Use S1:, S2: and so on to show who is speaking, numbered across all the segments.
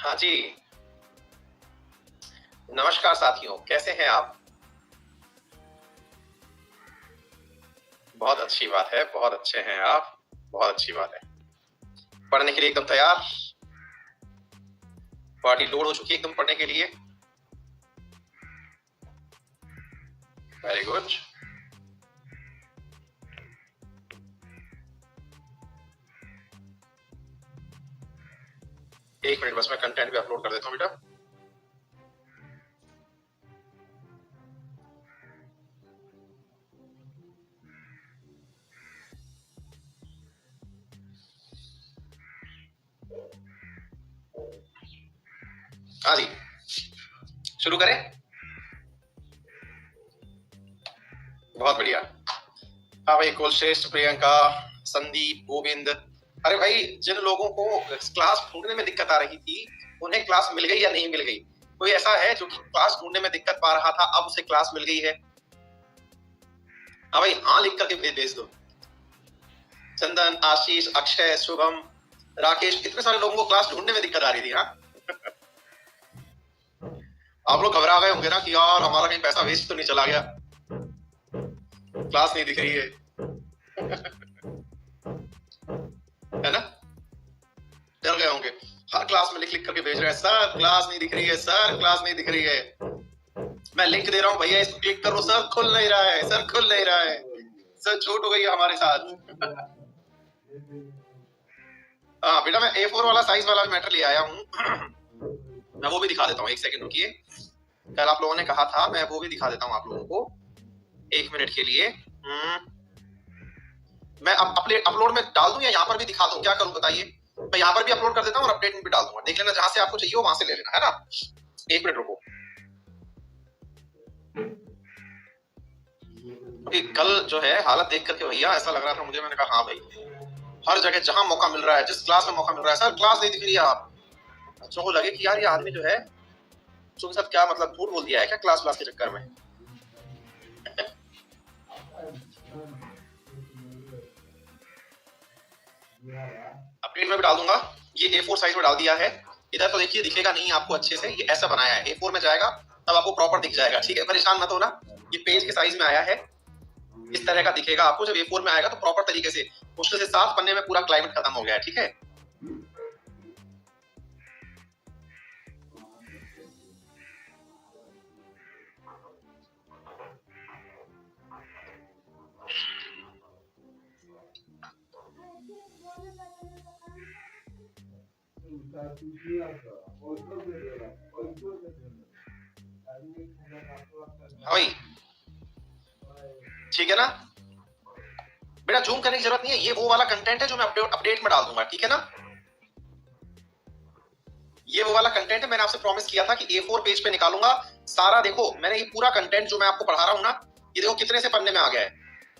S1: हाँ जी, नमस्कार साथियों, कैसे हैं आप? बहुत अच्छी बात है, बहुत अच्छे हैं आप, बहुत अच्छी बात है। पढ़ने के लिए एकदम तैयार? बॉडी लोड हो चुकी है एकदम पढ़ने के लिए? Very good. एक मिनट बस मैं कंटेंट भी अपलोड कर देता हूँ बेटा। हाँ जी, शुरू करें? बहुत बढ़िया। हाँ भाई, कुलश्रेष्ठ, प्रियंका, संदीप, गोविंद। अरे भाई, जिन लोगों को क्लास ढूंढने में दिक्कत आ रही थी, उन्हें क्लास मिल गई या नहीं मिल गई? कोई ऐसा है जो कि क्लास ढूंढने में दिक्कत पा रहा था, अब उसे क्लास मिल गई है? हाँ भाई, हाँ लिख करके भेज दो। चंदन, आशीष, अक्षय, शुभम, राकेश, इतने सारे लोगों को क्लास ढूंढने में दिक्कत आ रही थी। हाँ, आप लोग घबरा गए होंगे ना कि यार हमारा कहीं पैसा वेस्ट तो नहीं चला गया, क्लास नहीं दिख रही है। है ना, डर गए होंगे। हर क्लास में लिख लिख करके भेज रहे हैं, सर क्लास नहीं दिख रही है, सर क्लास नहीं दिख रही है। मैं लिंक दे रहा हूँ भैया, इसको क्लिक करो, सर खुल नहीं रहा है, सर खुल नहीं रहा है, सर छूट हो गई है हमारे साथ। हाँ बेटा, मैं A4 वाला साइज वाला मैटर ले आया हूँ। मैं वो भी दिखा देता हूँ, एक सेकंड रुकिए। कल आप लोगों ने कहा था, मैं वो भी दिखा देता हूँ आप लोगों को, 1 मिनट के लिए। मैं अब अपलोड में डाल दूं या यहाँ पर भी दिखा दूं, क्या करूं बताइए? मैं यहाँ पर भी अपलोड कर देता हूँ और अपडेट में भी डाल दूंगा, देख लेना, जहां से आपको चाहिए हो वहां से ले लेना, है ना। 1 मिनट रुको। कल जो है हालत देख करके भैया ऐसा लग रहा था मुझे, मैंने कहा हाँ भाई, हर जगह जहां मौका मिल रहा है, जिस क्लास में मौका मिल रहा है, सर क्लास नहीं दिख रही है, आप बच्चों को लगे कि यार ये आदमी जो है बच्चों के साथ क्या मतलब झूठ बोल दिया है क्या क्लास के चक्कर में। अपडेट में भी डाल दूंगा, ये A4 साइज में डाल दिया है। इधर तो देखिए दिखेगा नहीं आपको अच्छे से, ये ऐसा बनाया है, A4 में जाएगा तब आपको प्रॉपर दिख जाएगा, ठीक है, परेशान मत होना। ये पेज के साइज में आया है, इस तरह का दिखेगा आपको। जब A4 में आएगा तो प्रॉपर तरीके से, मुश्किल से 7 पन्ने में पूरा क्लाइमेट खत्म हो गया है, ठीक है। भाई ठीक है ना बेटा, जूम करने की जरूरत नहीं है, ये वो वाला कंटेंट है जो मैं अपडेट में डाल दूंगा, ठीक है ना। ये वो वाला कंटेंट है, मैंने आपसे प्रॉमिस किया था कि A4 पेज पे निकालूंगा सारा। देखो मैंने ये पूरा कंटेंट जो मैं आपको पढ़ा रहा हूँ ना, ये देखो कितने से पन्ने में आ गया है।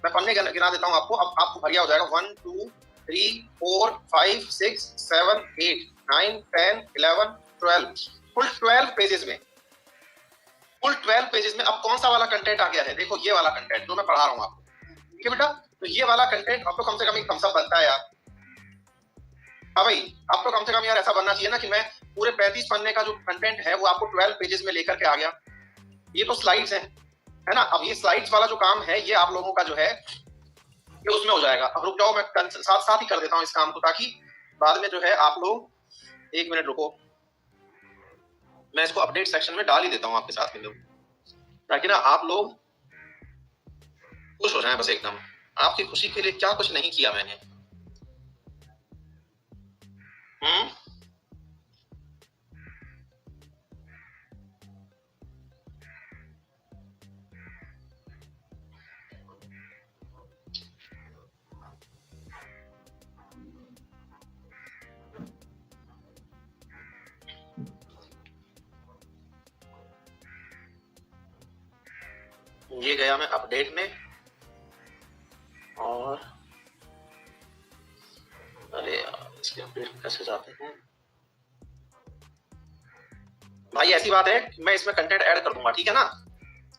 S1: मैं पन्ने गिना देता हूँ आपको, अब आपको बढ़िया हो जाएगा। 1 2 3 4 5 6 7 8 9 10 11 12, फुल 12 पेजेस में, फुल 12 पेजेस में। अब कौन सा वाला कंटेंट आ गया है? देखो ये वाला कंटेंट जो मैं पढ़ा रहा हूँ आपको, ठीक है बेटा। तो ये वाला कंटेंट आपको कम से कम एक थम्स अप बनता है यार। हाँ भाई, आपको कम से कम यार ऐसा बनना चाहिए ना कि मैं पूरे 35 पन्ने का जो कंटेंट है वो आपको 12 पेजेस में लेकर के आ गया। ये तो स्लाइड्स है ना। अब ये स्लाइड्स वाला जो काम है ये आप लोगों का जो है ये उसमें हो जाएगा। अब रुक जाओ, मैं साथ साथ ही कर देता हूँ इस काम को, ताकि बाद में जो है आप लोग, 1 मिनट रुको, मैं इसको अपडेट सेक्शन में डाल ही देता हूँ आपके साथ में, ताकि ना आप लोग खुश हो जाएं बस एकदम। आपकी खुशी के लिए क्या कुछ नहीं किया मैंने। ये गया मैं अपडेट में, और अरे यार इसके अपडेट में कैसे जाते हैं भाई। ऐसी बात है मैं इसमें कंटेंट ऐड कर दूंगा, ठीक है ना।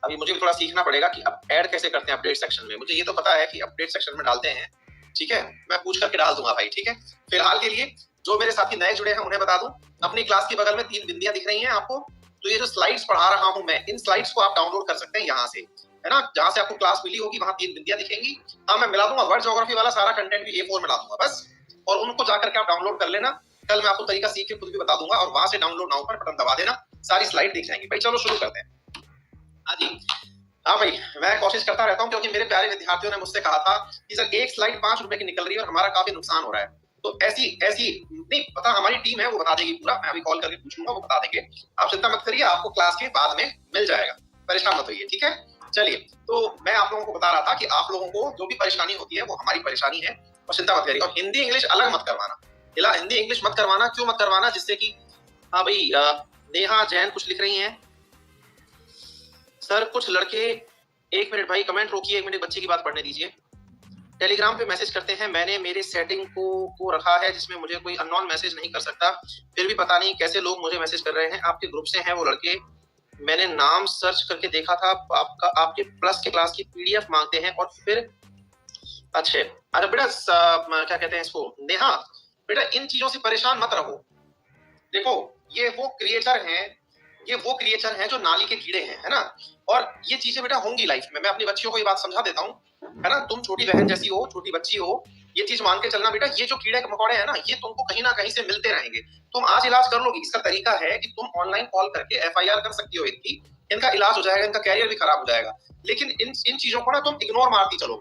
S1: अभी मुझे थोड़ा सीखना पड़ेगा कि अब ऐड कैसे करते हैं अपडेट सेक्शन में। मुझे ये तो पता है कि अपडेट सेक्शन में डालते हैं, ठीक है, मैं पूछ करके डाल दूंगा भाई, ठीक है। फिलहाल के लिए जो मेरे साथी नए जुड़े हैं उन्हें बता दूं, अपनी क्लास की बगल में 3 बिंदियां दिख रही हैं आपको, तो ये जो स्लाइड्स पढ़ा रहा हूं मैं, इन स्लाइड्स को आप डाउनलोड कर सकते हैं यहाँ से, है ना, जहां से आपको क्लास मिली होगी वहां 3 बिंदियां दिखेंगी। हाँ, मैं मिला दूंगा वर्ड ज्योग्राफी वाला सारा कंटेंट भी A4 में ला दूंगा बस, और उनको जाकर के आप डाउनलोड कर लेना। कल मैं आपको तरीका सीख के खुद भी बता दूंगा, और वहां से डाउनलोड नाउ पर बटन दबा देना, सारी स्लाइड दिख जाएंगी। भाई चलो शुरू करते हैं। हाँ जी, हाँ भाई, मैं कोशिश करता रहता हूँ क्योंकि मेरे प्यारे विद्यार्थियों ने मुझसे कहा था कि सर एक स्लाइड 5 रुपए की निकल रही है और हमारा काफी नुकसान हो रहा है, तो ऐसी ऐसी नहीं पता, हमारी टीम है वो बता देगी पूरा, मैं अभी कॉल करके पूछूंगा, वो बता देंगे, आप चिंता मत करिए, आपको क्लास के बाद में मिल जाएगा, परेशान मत होइए, ठीक है। चलिए, तो मैं आप लोगों को बता रहा था कि आप लोगों को जो भी परेशानी होती है वो हमारी परेशानी है, और चिंता मत करिए, और हिंदी इंग्लिश अलग मत करवाना, हिंदी इंग्लिश मत करवाना, क्यों मत करवाना, जिससे कि हाँ भाई, नेहा जैन कुछ लिख रही हैं, सर कुछ लड़के, एक मिनट भाई, कमेंट रोकिए, एक मिनट, बच्चे की बात पढ़ने दीजिए। टेलीग्राम पे मैसेज करते हैं, मैंने मेरे सेटिंग को रखा है जिसमें मुझे कोई अननोन मैसेज नहीं कर सकता, फिर भी पता नहीं कैसे लोग मुझे मैसेज कर रहे हैं, आपके ग्रुप से हैं वो लड़के, मैंने नाम सर्च करके देखा था, आपके प्लस के क्लास की PDF मांगते हैं, और फिर अच्छे, अरे बेटा क्या कहते हैं इसको, नेहा बेटा इन चीजों से परेशान मत रहो, देखो ये वो क्रिएचर हैं जो नाली के कीड़े हैं, है ना, और ये चीजें बेटा होंगी लाइफ में, मैं अपनी बच्चियों को ये बात समझा देता हूँ, है ना, तुम छोटी बहन जैसी हो, छोटी बच्ची हो, ये चीज मान के चलना बेटा, ये जो कीड़े मकोड़े हैं ना, ये तुमको कहीं ना कहीं से मिलते रहेंगे, तुम आज इलाज कर लोगी, इसका तरीका है कि तुम ऑनलाइन कॉल करके FIR कर सकती हो इनकी, इनका इलाज हो जाएगा, इनका कैरियर भी खराब हो जाएगा, लेकिन इन चीजों को ना तुम इग्नोर मारती चलो,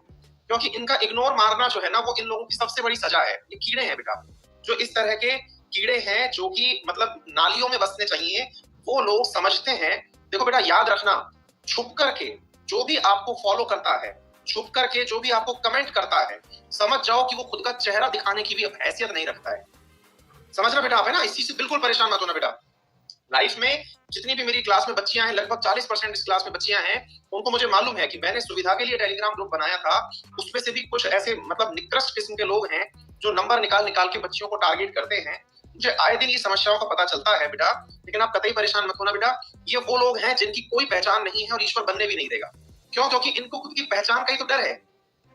S1: क्योंकि इनका इग्नोर मारना जो है ना, वो इन लोगों की सबसे बड़ी सजा है, ये कीड़े हैं बेटा, जो इस तरह के कीड़े हैं जो कि मतलब नालियों में बसने चाहिए, वो लोग समझते हैं। देखो बेटा याद रखना, छुप करके जो भी आपको फॉलो करता है, छुप करके जो भी आपको कमेंट करता है, समझ जाओ कि वो खुद का चेहरा दिखाने की भी हैसियत नहीं रखता है, समझना बेटा आप, है ना, इस चीज से बिल्कुल परेशान मत होना बेटा। लाइफ में जितनी भी मेरी क्लास में बच्चियां हैं, लगभग 40% इस क्लास में बच्चियां हैं, उनको मुझे मालूम है कि मैंने सुविधा के लिए टेलीग्राम ग्रुप बनाया था, उसमें से भी कुछ ऐसे मतलब निकृष्ट किस्म के लोग हैं जो नंबर निकाल निकाल के बच्चियों को टारगेट करते हैं, मुझे आए दिन ये समस्याओं का पता चलता है बेटा, लेकिन आप कतई परेशान मत होना बेटा, ये वो लोग हैं जिनकी कोई पहचान नहीं है और ईश्वर बनने भी नहीं देगा, क्यों, क्योंकि इनको खुद की पहचान का ही तो डर है,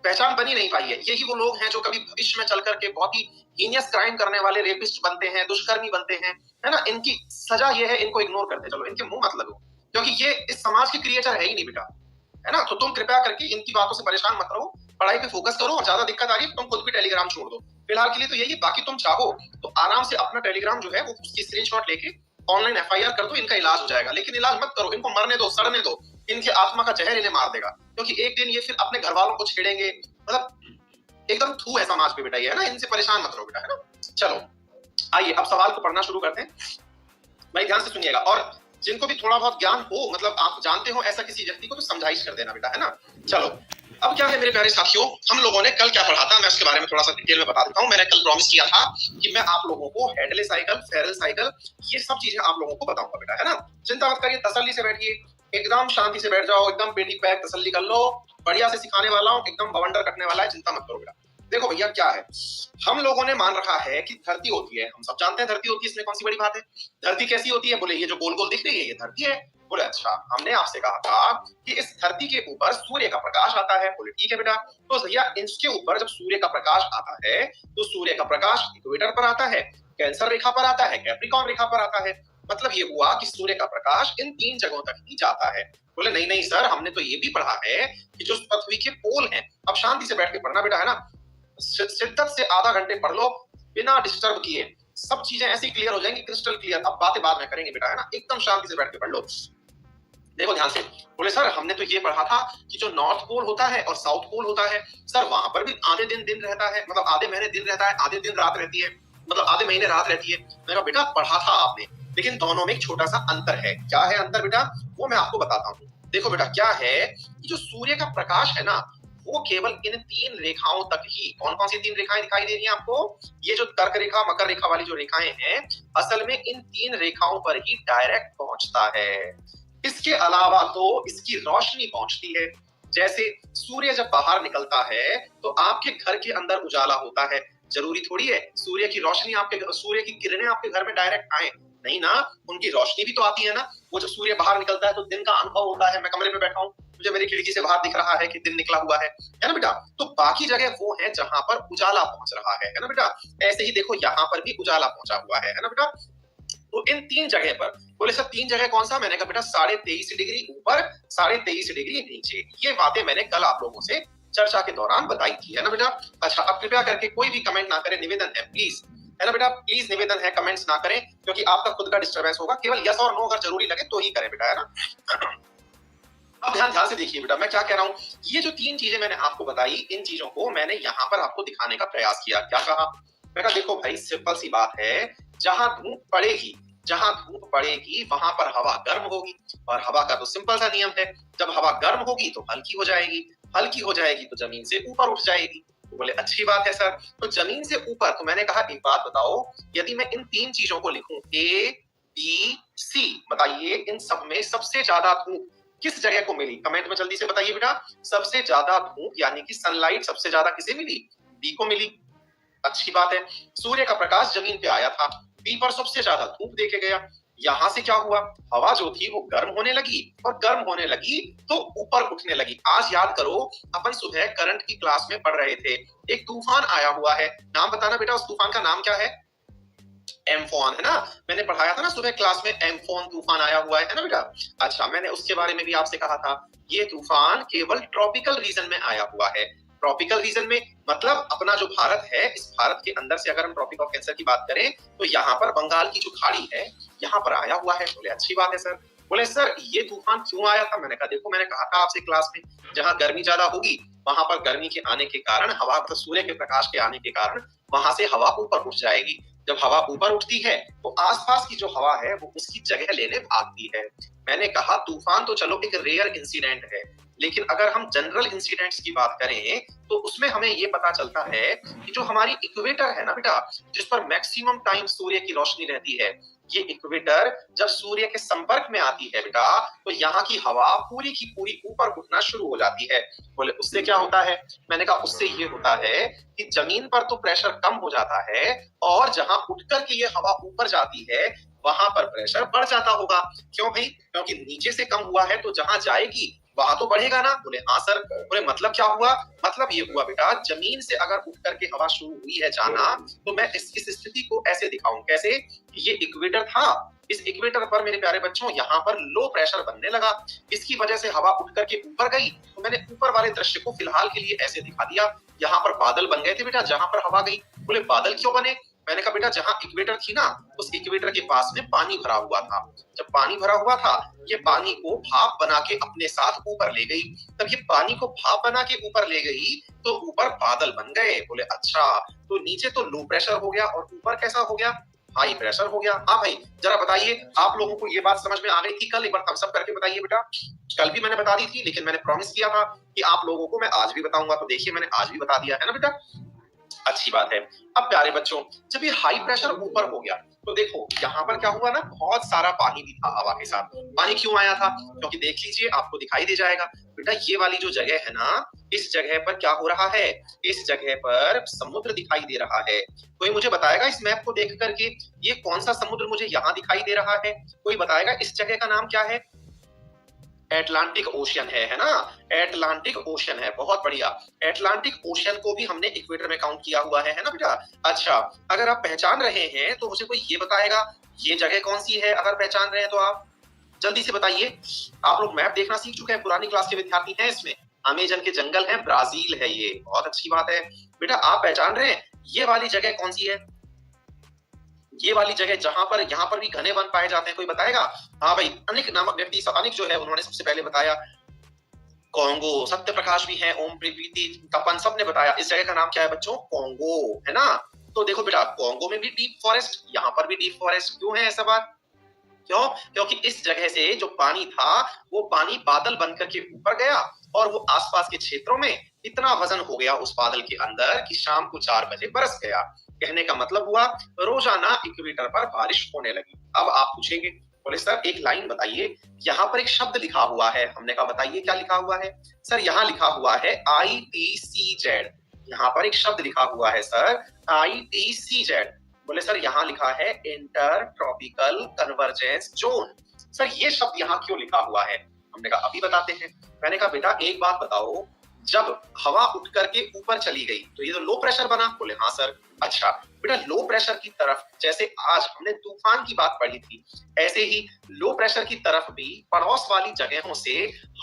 S1: पहचान बनी नहीं पाई है, यही वो लोग हैं जो कभी भविष्य में चल करके बहुत ही हीनियस क्राइम करने वाले रेपिस्ट बनते हैं, दुष्कर्मी बनते हैं, है ना, इनकी सजा ये है, इनको इग्नोर करते चलो, इनके मुंह मत लगो, क्योंकि ये इस समाज के क्रिएटर है ही नहीं बेटा, है ना, तो तुम कृपया करके इनकी बातों से परेशान मत रहो, पढ़ाई पे फोकस करो, और ज्यादा दिक्कत आ रही है तुम खुद भी टेलीग्राम छोड़ दो, फिलहाल के लिए तो यही, बाकी तुम चाहो तो आराम से अपना टेलीग्राम जो है वो उसकी स्क्रीनशॉट लेके ऑनलाइन FIR कर दो, इनका इलाज हो जाएगा, लेकिन इलाज मत करो, इनको मरने दो, सड़ने दो, इनकी आत्मा का जहर इन्हें मार देगा, क्योंकि एक दिन ये फिर अपने घर वालों को छेड़ेंगे, मतलब एकदम थू है समाज पे बेटा ये, है ना, इनसे परेशान मत रहो बेटा, है ना। चलो आइए अब सवाल को पढ़ना शुरू करते हैं, भाई ध्यान से सुनिएगा, और जिनको भी थोड़ा बहुत ज्ञान हो, मतलब आप जानते हो ऐसा किसी व्यक्ति को, तो समझाइश कर देना बेटा, है ना। चलो अब क्या है मेरे प्यारे साथियों, हम लोगों ने कल क्या पढ़ा था, मैं उसके बारे में थोड़ा सा डिटेल में बता देता हूँ। मैंने कल प्रॉमिस किया था कि मैं आप लोगों को हेडले साइकिल, फेरल साइकिल, ये सब चीजें आप लोगों को बताऊंगा बेटा, है ना, चिंता मत करिए, तसल्ली से बैठिए, एकदम शांति से बैठ जाओ, एकदम पेटी पैक तसल्ली कर लो, बढ़िया से सिखाने वाला हूँ, एकदम बवंडर कटने वाला है, चिंता मत करो बेटा। देखो भैया क्या है, हम लोगों ने मान रखा है कि धरती होती है, हम सब जानते हैं धरती होती है, इसमें कौन सी बड़ी बात है, धरती कैसी होती है, बोले ये जो गोल गोल दिख रही है ये धरती है, बोले अच्छा, हमने आपसे कहा था कि इस धरती के ऊपर सूर्य का प्रकाश आता है, बोले ठीक है बेटा, तो भैया इसके ऊपर जब सूर्य का प्रकाश आता है तो सूर्य का प्रकाश इक्वेटर पर आता है, कैंसर रेखा पर आता है, कैप्रिकॉर्न रेखा पर आता है, मतलब ये हुआ कि सूर्य का प्रकाश इन 3 जगहों तक ही जाता है। बोले नहीं नहीं सर, हमने तो ये भी पढ़ा है कि जो पृथ्वी के पोल हैं, अब शांति से बैठ के पढ़ना बेटा, है ना, शिद्दत से आधा घंटे पढ़ लो बिना डिस्टर्ब किए, सब चीजें ऐसी क्लियर हो जाएंगी, क्रिस्टल क्लियर, अब बातें बाद में करेंगे बेटा, है ना, एकदम शांति से बैठ के पढ़ लो। देखो ध्यान से, बोले सर हमने तो ये पढ़ा था कि जो नॉर्थ पोल होता है और साउथ पोल होता है, सर वहां पर भी आधे दिन रहता है, मतलब आधे महीने दिन रहता है, आधे दिन रात रहती है, मतलब आधे महीने रात रहती है। मैंने कहा बेटा पढ़ा था आपने, लेकिन दोनों में एक छोटा सा अंतर है। क्या है अंतर बेटा, वो मैं आपको बताता हूँ। देखो बेटा क्या है, जो सूर्य का प्रकाश है ना, वो केवल इन 3 रेखाओं तक ही, कौन कौन सी 3 रेखाएं दिखाई दे रही हैं आपको, ये जो कर्क रेखा, मकर रेखा वाली जो रेखाएं हैं, असल में इन 3 रेखाओं पर ही डायरेक्ट पहुंचता है। इसके अलावा तो इसकी रोशनी पहुंचती है, जैसे सूर्य जब बाहर निकलता है तो आपके घर के अंदर उजाला होता है, जरूरी थोड़ी है सूर्य की रोशनी सूर्य की किरणें आपके घर में डायरेक्ट आए, नहीं ना, उनकी रोशनी भी तो आती है ना। वो जब सूर्य बाहर निकलता है तो दिन का अनुभव होता है, मैं कमरे में बैठा हूँ, मुझे मेरी खिड़की से बाहर दिख रहा है कि दिन निकला हुआ है ना बेटा। तो बाकी जगह वो है जहां पर उजाला पहुंच रहा है ना बेटा। ऐसे ही देखो यहाँ पर भी उजाला पहुंचा हुआ है ना बेटा। तो इन 3 जगह पर, बोले सर 3 जगह कौन सा? मैंने कहा बेटा 23.5 डिग्री ऊपर, 23.5 डिग्री नीचे। ये बातें मैंने कल आप लोगों से चर्चा के दौरान बताई थी, है ना बेटा। अच्छा, अब कृपया करके कोई भी कमेंट ना करें, निवेदन है प्लीज, है ना बेटा, प्लीज निवेदन है, कमेंट्स ना करें, क्योंकि आपका खुद का डिस्टर्बेंस होगा। केवल यस और नो अगर जरूरी लगे तो ही करें बेटा, है ना। अब ध्यान से देखिए बेटा, मैं क्या कह रहा हूं। ये जो 3 चीजें मैंने आपको बताई, इन चीजों को मैंने यहां पर आपको दिखाने का प्रयास किया। क्या कहा? मैं कहा देखो भाई, सिंपल सी बात है, जहां धूप पड़ेगी, जहां धूप पड़ेगी वहां पर हवा गर्म होगी, और हवा का तो सिंपल सा नियम है, जब हवा गर्म होगी तो हल्की हो जाएगी, हल्की हो जाएगी तो जमीन से ऊपर उठ जाएगी। तो बोले अच्छी बात है सर, तो जमीन से ऊपर। तो मैंने कहा एक बात बताओ, यदि मैं इन 3 चीजों को लिखूं, ए बी सी, बताइए इन सब में सबसे ज्यादा धूप किस जगह को मिली? कमेंट में जल्दी से बताइए बेटा। सबसे ज्यादा धूप यानी कि सनलाइट सबसे ज्यादा किसे मिली? बी को मिली। अच्छी बात है, सूर्य का प्रकाश जमीन पे आया था, बी पर सबसे ज्यादा धूप देके गया। यहां से क्या हुआ? हवा जो थी वो गर्म होने लगी, और गर्म होने लगी तो ऊपर उठने लगी। आज याद करो, अपन सुबह करंट की क्लास में पढ़ रहे थे, एक तूफान आया हुआ है। नाम बताना बेटा, उस तूफान का नाम क्या है? एम्फॉन, है ना। मैंने पढ़ाया था ना सुबह क्लास में, एम्फॉन तूफान आया हुआ है ना बेटा। अच्छा, मैंने उसके बारे में भी आपसे कहा था, ये तूफान केवल ट्रॉपिकल रीजन में आया हुआ है। ट्रॉपिकल रीजन में मतलब अपना जो भारत है, इस भारत के अंदर से अगर हम ट्रॉपिक ऑफ कैंसर की बात करें तो यहाँ पर बंगाल की जो खाड़ी है, यहाँ पर आया हुआ है। बोले अच्छी बात है सर। बोले सर ये तूफान क्यों आया था? मैंने कहा देखो, मैंने कहा था आपसे क्लास में, जहां गर्मी ज्यादा होगी वहां पर गर्मी के आने के कारण, हवा मतलब सूर्य के प्रकाश के आने के कारण वहां से हवा ऊपर उठ जाएगी। जब हवा ऊपर उठती है तो आसपास की जो हवा है वो उसकी जगह लेने भागती है। मैंने कहा तूफान तो चलो एक रेयर इंसिडेंट है, लेकिन अगर हम जनरल इंसिडेंट्स की बात करें तो उसमें हमें ये पता चलता है कि जो हमारी इक्वेटर है ना बेटा, जिस पर मैक्सिमम टाइम सूर्य की रोशनी रहती है, ये इक्वेटर जब सूर्य के संपर्क में आती है बेटा, तो यहाँ की हवा पूरी की पूरी ऊपर उठना शुरू हो जाती है। बोले उससे क्या होता है? मैंने कहा उससे ये होता है कि जमीन पर तो प्रेशर कम हो जाता है, और जहां उठकर के ये हवा ऊपर जाती है वहां पर प्रेशर बढ़ जाता होगा। क्यों भाई? क्योंकि नीचे से कम हुआ है तो जहां जाएगी वहां तो बढ़ेगा ना। बोले हाँ सर। बोले मतलब क्या हुआ? मतलब ये हुआ बेटा, जमीन से अगर उठ करके हवा शुरू हुई है जाना, तो मैं इस स्थिति को ऐसे दिखाऊं, कैसे? ये इक्वेटर था, इस इक्वेटर पर मेरे प्यारे बच्चों यहाँ पर लो प्रेशर बनने लगा, इसकी वजह से हवा उठ करके ऊपर गई। तो मैंने ऊपर वाले दृश्य को फिलहाल के लिए ऐसे दिखा दिया। यहाँ पर बादल बन गए थे बेटा जहां पर हवा गई। बोले बादल क्यों बने? मैंने कहा बेटा जहां इक्वेटर थी ना, उस इक्वेटर के पास में पानी भरा हुआ था। जब पानी भरा हुआ था, ये पानी को भाप बना के अपने साथ ऊपर ले गई। तब ये पानी को भाप बना के ऊपर ले गई तो ऊपर बादल बन गए। बोले अच्छा, तो नीचे तो लो प्रेशर हो गया और ऊपर कैसा हो गया? हाई प्रेशर हो गया। हाँ भाई, जरा बताइए आप लोगों को ये बात समझ में आ गई थी कल? एक बार थम्स अप करके बताइए बेटा। कल भी मैंने बता दी थी, लेकिन मैंने प्रॉमिस किया था कि आप लोगों को मैं आज भी बताऊंगा, तो देखिए मैंने आज भी बता दिया, है ना बेटा। अच्छी बात है। अब प्यारे बच्चों, जब ये हाई प्रेशर ऊपर हो गया तो देखो यहाँ पर क्या हुआ ना, बहुत सारा पानी भी था हवा के साथ। पानी क्यों आया था? क्योंकि देख लीजिए, आपको दिखाई दे जाएगा बेटा, ये वाली जो जगह है ना, इस जगह पर क्या हो रहा है? इस जगह पर समुद्र दिखाई दे रहा है। कोई मुझे बताएगा इस मैप को देख करके, ये कौन सा समुद्र मुझे यहाँ दिखाई दे रहा है? कोई बताएगा इस जगह का नाम क्या है? एटलांटिक ओशियन है ना। एटलांटिक ओशियन है, बहुत बढ़िया। एटलांटिक ओशियन को भी हमने इक्वेटर में काउंट किया हुआ है ना बेटा। अच्छा, अगर आप पहचान रहे हैं तो मुझे कोई ये बताएगा ये जगह कौन सी है? अगर पहचान रहे हैं तो आप जल्दी से बताइए। आप लोग मैप देखना सीख चुके हैं, पुरानी क्लास के विद्यार्थी हैं इसमें। अमेजन के जंगल है, ब्राजील है ये, बहुत अच्छी बात है बेटा। आप पहचान रहे हैं ये वाली जगह कौन सी है? ये वाली जगह जहां पर यहाँ पर भी घने वन पाए जाते हैं, कोई बताएगा? हाँ भाई, अनिक नामक व्यक्ति, अनिक जो है उन्होंने सबसे पहले बताया। कॉन्गो, सत्य प्रकाश भी है, ओम प्रीति, तपन, सबने बताया। इस जगह का नाम क्या है बच्चों? कॉन्गो, है ना। तो देखो बेटा, कॉन्गो में भी डीप फॉरेस्ट, यहाँ पर भी डीप फॉरेस्ट। क्यों है ऐसा बात? क्यों? क्योंकि इस जगह से जो पानी था वो पानी बादल बनकर के ऊपर गया, और वो आसपास के क्षेत्रों में इतना वजन हो गया उस बादल के अंदर कि शाम को 4 बजे बरस गया। कहने का मतलब हुआ रोजाना इक्वेटर पर बारिश होने लगी। अब आप पूछेंगे, बोले सर एक लाइन बताइए, यहाँ पर एक शब्द लिखा हुआ है। हमने कहा बताइए क्या लिखा हुआ है? सर यहाँ लिखा हुआ है ITCZ। यहाँ पर एक शब्द लिखा हुआ है सर, ITCZ। बोले सर यहाँ लिखा है inter tropical convergence zone. Sir ये शब्द यहाँ क्यों लिखा हुआ है? हमने कहा अभी बताते हैं। मैंने कहा बेटा एक बात बताओ, जब हवा उठ करके ऊपर चली गई तो ये तो लो प्रेशर बना। बोले हाँ सर। अच्छा बेटा, लो प्रेशर की तरफ जैसे आज हमने तूफान की बात पढ़ी थी, ऐसे ही लो प्रेशर की तरफ भी पड़ोस वाली जगहों से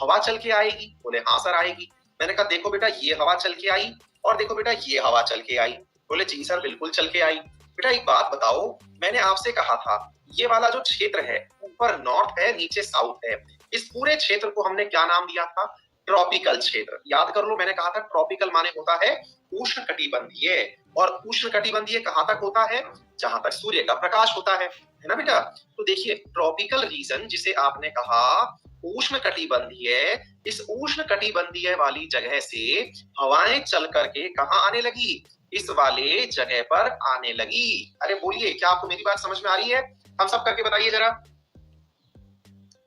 S1: हवा चल के आएगी। बोले हाँ सर आएगी। मैंने कहा देखो बेटा ये हवा चल के आई और देखो बेटा ये हवा चल के आई। बोले जी सर बिल्कुल चल के आई। बेटा एक बात बताओ, मैंने आपसे कहा था ये वाला जो क्षेत्र है ऊपर नॉर्थ है नीचे साउथ है, इस पूरे क्षेत्र को हमने क्या नाम दिया था? ट्रॉपिकल क्षेत्र। याद कर लो, मैंने कहा था ट्रॉपिकल माने होता है उष्णकटिबंधीय, और उष्णकटिबंधीय कहां तक होता है? जहां तक सूर्य का प्रकाश होता है ना बेटा। तो देखिए ट्रॉपिकल रीजन जिसे आपने कहा उष्णकटिबंधीय, इस उष्णकटिबंधीय वाली जगह से हवाएं चल करके कहां आने लगी? इस वाले जगह पर आने लगी। अरे बोलिए, क्या आपको मेरी बात समझ में आ रही है? हम सब करके बताइए जरा।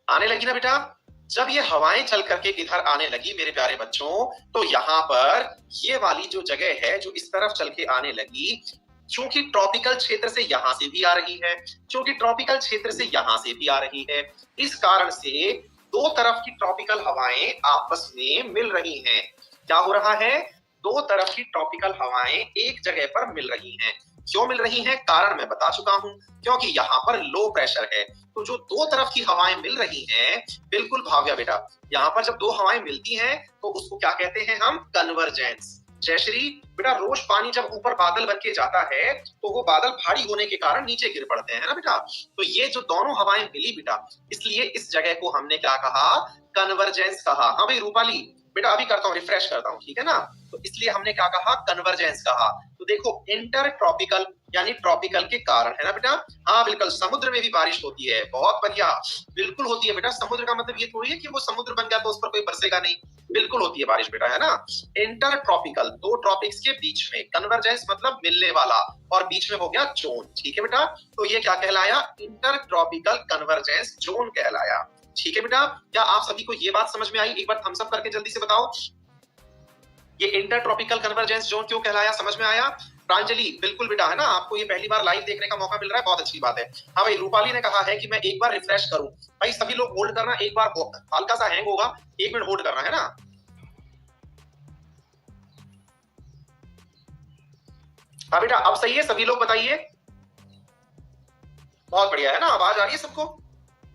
S1: आने लगी ना बेटा? जब ये हवाएं चल करके इधर आने लगी मेरे प्यारे बच्चों, तो यहाँ पर ये वाली जो जगह है जो इस तरफ चल के आने लगी, चूंकि ट्रॉपिकल क्षेत्र से यहां से भी आ रही है, चूंकि ट्रॉपिकल क्षेत्र से यहां से भी आ रही है, इस कारण से दो तरफ की ट्रॉपिकल हवाएं आपस में मिल रही हैं। क्या हो रहा है? दो तरफ की ट्रॉपिकल हवाएं एक जगह पर मिल रही हैं। क्यों मिल रही हैं? कारण मैं बता चुका हूं, क्योंकि यहाँ पर लो प्रेशर है। तो जो दो तरफ की हवाएं मिल रही हैं, बिल्कुल भाव्या बेटा, यहाँ पर जब दो हवाएं मिलती हैं तो उसको क्या कहते हैं हम? कन्वर्जेंस। जयश्री बेटा, रोज पानी जब ऊपर बादल बन के जाता है तो वो बादल भारी होने के कारण नीचे गिर पड़ते हैं ना बेटा। तो ये जो दोनों हवाएं मिली बेटा, इसलिए इस जगह को हमने क्या कहा? कन्वर्जेंस कहा। हाँ भाई रूपाली बेटा, अभी करता हूँ, रिफ्रेश करता हूँ, ठीक है ना। तो इसलिए हमने क्या कहा? कन्वर्जेंस कहा। तो देखो इंटर ट्रॉपिकल यानी ट्रॉपिकल के कारण, है ना बेटा। हाँ बिल्कुल, समुद्र में भी बारिश होती है, बहुत बढ़िया, बिल्कुल होती है बेटा। समुद्र का मतलब ये थोड़ी है कि वो समुद्र बन गया तो उस पर कोई बरसेगा नहीं, बिल्कुल होती है बारिश बेटा, है ना। इंटर ट्रॉपिकल, दो ट्रॉपिक्स के बीच में, कन्वर्जेंस मतलब मिलने वाला, और बीच में हो गया जोन, ठीक है बेटा। तो ये क्या कहलाया? इंटर ट्रॉपिकल कन्वर्जेंस जोन कहलाया, ठीक है बेटा। क्या आप सभी को ये बात समझ में आई? एक बार थम्स अप करके जल्दी से बताओ, ये इंटर ट्रॉपिकल कन्वर्जेंस जोन क्यों कहलाया? समझ में आया? प्रांजलि बिल्कुल बेटा, है ना, आपको ये पहली बार लाइव देखने का मौका मिल रहा है, बहुत अच्छी बात है। हाँ भाई, रूपाली ने कहा है कि मैं एक बार रिफ्रेश करूं। भाई सभी लोग होल्ड करना, एक बार हल्का सा हैंग होगा, 1 मिनट होल्ड करना, है ना। हाँ बेटा अब सही है, सभी लोग बताइए। बहुत बढ़िया, है ना, आवाज आ रही है सबको?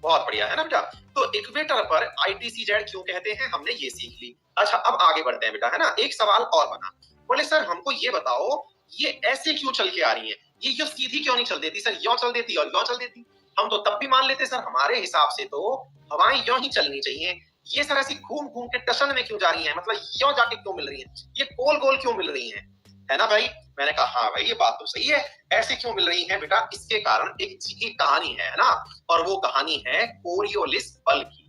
S1: बहुत बढ़िया, है ना बेटा। तो इक्वेटर पर ITCZ क्यों कहते हैं, हमने ये सीख ली। अच्छा अब आगे बढ़ते हैं बेटा, है ना। एक सवाल और बना, बोले सर हमको ये बताओ, ये ऐसे क्यों चल के आ रही है? ये क्यों सीधी क्यों नहीं चल देती? सर यूं चल देती और यूं चल देती। हम तो तब भी मान लेते सर, हमारे हिसाब से तो हवाएं यूं ही चलनी चाहिए। ये सर ऐसी घूम घूम के टशन में क्यों जा रही है, मतलब यूं जाके क्यों मिल रही है, ये गोल गोल क्यों मिल रही है ना भाई। मैंने कहा हाँ भाई ये बात तो सही है, ऐसे क्यों मिल रही है बेटा? इसके कारण एक कहानी है ना, और वो कहानी है कोरियोलिस बल की।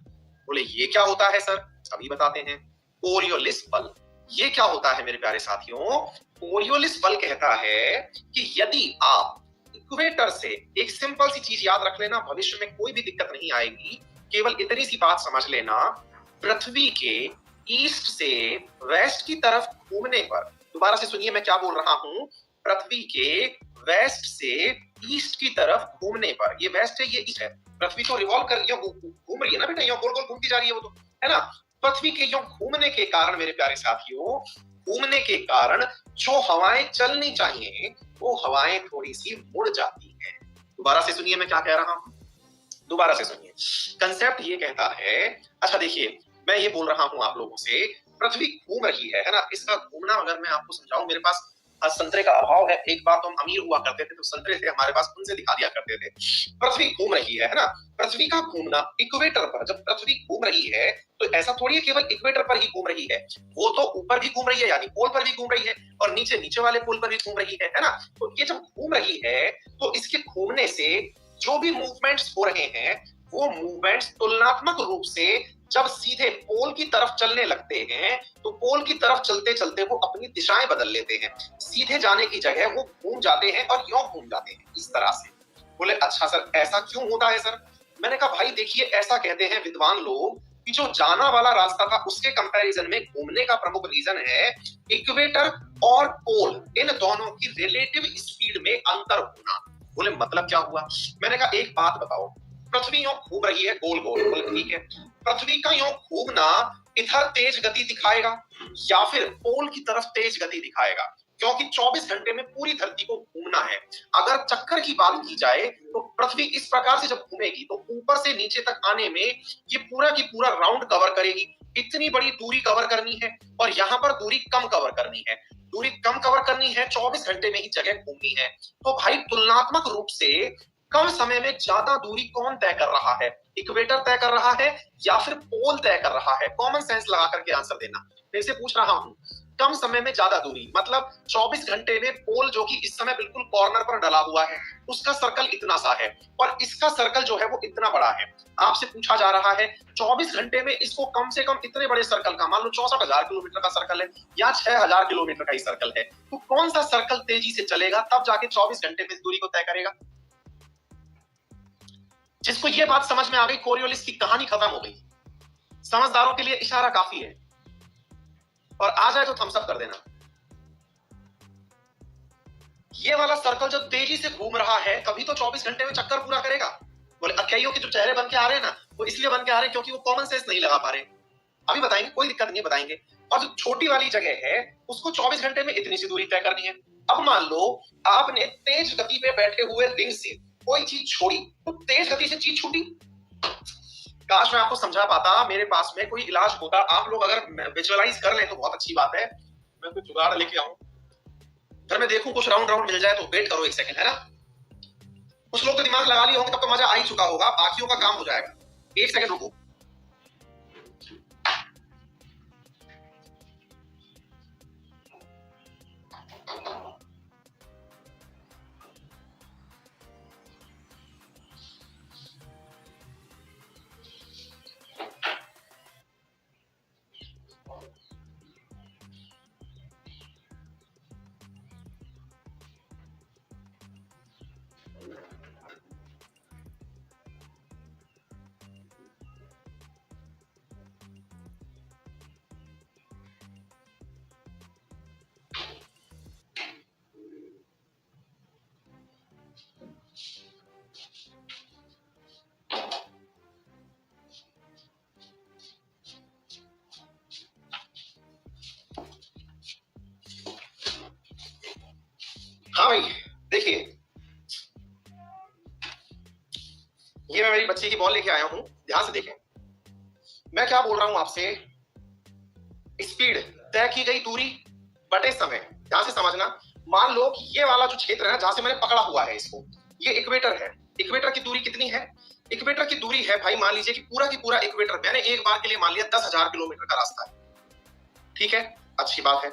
S1: बोले ये क्या होता है सर? अभी बताते हैं। कोरियोलिस बल ये क्या होता है मेरे प्यारे साथियों? कोरियोलिस बल कहता है कि यदि आप इक्वेटर से, एक सिंपल सी चीज याद रख लेना, भविष्य में कोई भी दिक्कत नहीं आएगी, केवल इतनी सी बात समझ लेना, पृथ्वी के ईस्ट से वेस्ट की तरफ घूमने पर, दोबारा से सुनिए मैं क्या बोल रहा हूं, पृथ्वी के वेस्ट से ईस्ट की तरफ घूमने पर, ये वेस्ट है ये ईस्ट है, पृथ्वी तो रिवॉल्व कर घूम रही है ना बेटा, यो गोल गोल घूमती जा रही है वो तो, है ना। पृथ्वी के यो घूमने के कारण मेरे प्यारे साथियों, घूमने के कारण जो हवाएं चलनी चाहिए वो हवाएं थोड़ी सी मुड़ जाती हैं। दोबारा से सुनिए मैं क्या कह रहा हूं, दोबारा से सुनिए। कंसेप्ट ये कहता है, अच्छा देखिए मैं ये बोल रहा हूं आप लोगों से, पृथ्वी घूम रही है ना, इसका घूमना अगर मैं आपको समझाऊं, मेरे पास संतरे का अभाव है, एक बार तो हम अमीर हुआ करते थे तो संतरे थे हमारे पास, उनसे दिखा दिया करते थे। पृथ्वी घूम रही है ना, पृथ्वी का घूमना इक्वेटर पर, जब पृथ्वी घूम रही है तो ऐसा थोड़ी है केवल इक्वेटर पर ही घूम रही है, वो तो ऊपर भी घूम रही है यानी पोल पर भी घूम रही है, और नीचे नीचे वाले पोल पर भी घूम रही है ना। तो ये जब घूम रही है तो इसके घूमने से जो भी मूवमेंट्स हो रहे हैं वो मूवमेंट्स तुलनात्मक रूप से जब सीधे पोल की तरफ चलने लगते हैं तो पोल की तरफ चलते चलते वो अपनी दिशाएं बदल लेते हैं, सीधे जाने की जगह वो घूम जाते हैं और यूं घूम जाते हैं इस तरह से। बोले अच्छा सर ऐसा क्यों होता है सर? मैंने कहा भाई देखिए ऐसा कहते हैं विद्वान लोग कि जो जाना वाला रास्ता था उसके कंपैरिजन में घूमने का प्रमुख रीजन है इक्वेटर और पोल, इन दोनों की रिलेटिव स्पीड में अंतर होना। बोले मतलब क्या हुआ? मैंने कहा एक बात बताओ, पृथ्वी यूं घूम रही है गोल गोल गोल, ठीक है। पृथ्वी का यूं घूमना इधर तेज गति दिखाएगा या फिर पोल की तरफ तेज गति दिखाएगा, क्योंकि 24 घंटे में पूरी धरती को घूमना है। अगर चक्कर की बात की जाए तो पृथ्वी इस प्रकार से जब घूमेगी तो ऊपर से नीचे तक आने में ये पूरा की पूरा राउंड कवर करेगी। इतनी बड़ी दूरी कवर करनी है और यहाँ पर दूरी कम कवर करनी है। दूरी कम कवर करनी है, 24 घंटे में ही जगह घूमनी है। तो भाई तुलनात्मक रूप से कम समय में ज्यादा दूरी कौन तय कर रहा है? इक्वेटर तय कर रहा है या फिर पोल तय कर रहा है? कॉमन सेंस लगा करके आंसर देना। मैं इसे पूछ रहा हूं, कम समय में ज्यादा दूरी मतलब 24 घंटे में पोल जो कि इस समय बिल्कुल कॉर्नर पर डला हुआ है उसका सर्कल इतना सा है और इसका सर्कल जो है वो इतना बड़ा है। आपसे पूछा जा रहा है 24 घंटे में इसको कम से कम इतने बड़े सर्कल का, मान लो 64,000 किलोमीटर का सर्कल है या 6,000 किलोमीटर का ही सर्कल है, तो कौन सा सर्कल तेजी से चलेगा तब जाके 24 घंटे में इस दूरी को तय करेगा? जिसको ये बात समझ में आ गई, कोरियोलिस की कहानी खत्म हो गई। समझदारों के लिए इशारा काफी है, और आ जाए तो थम्स अप कर देना। ये वाला सर्कल जब तेजी से घूम रहा है तभी तो 24 घंटे में चक्कर पूरा करेगा। बोले कईयों के जो चेहरे बन के आ रहे हैं ना, वो इसलिए बन के आ रहे हैं क्योंकि वो कॉमन सेंस नहीं लगा पा रहे। अभी बताएंगे, कोई दिक्कत नहीं है, बताएंगे। और जो छोटी वाली जगह है उसको 24 घंटे में इतनी सी दूरी तय करनी है। अब मान लो आपने तेज गति पे बैठे हुए रिंग से कोई चीज छोड़ी, तो तेज गति से चीज छूटी। काश मैं आपको समझा पाता, मेरे पास में कोई इलाज होता। आप लोग अगर विजुअलाइज कर लें तो बहुत अच्छी बात है। मैं कोई जुगाड़ लेके आऊं, फिर मैं देखूं कुछ राउंड राउंड मिल जाए तो वेट करो एक सेकंड, है ना। कुछ लोग तो दिमाग लगा लिए होंगे, तब तो मजा आ ही चुका होगा, बाकियों का काम हो जाएगा। एक सेकंड रुको। हाँ भाई देखिए, ये मैं मेरी बच्ची की बॉल लेके आया हूं, ध्यान से देखें। मैं क्या बोल रहा हूं आपसे, स्पीड तय की गई दूरी बटे समय। ध्यान से समझना। मान लो कि ये वाला जो क्षेत्र है ना, जहां से मैंने पकड़ा हुआ है इसको, ये इक्वेटर है। इक्वेटर की दूरी कितनी है? इक्वेटर की दूरी है भाई, मान लीजिए कि पूरा की पूरा इक्वेटर मैंने एक बार के लिए मान लिया 10,000 किलोमीटर का रास्ता है, ठीक है। अच्छी बात है।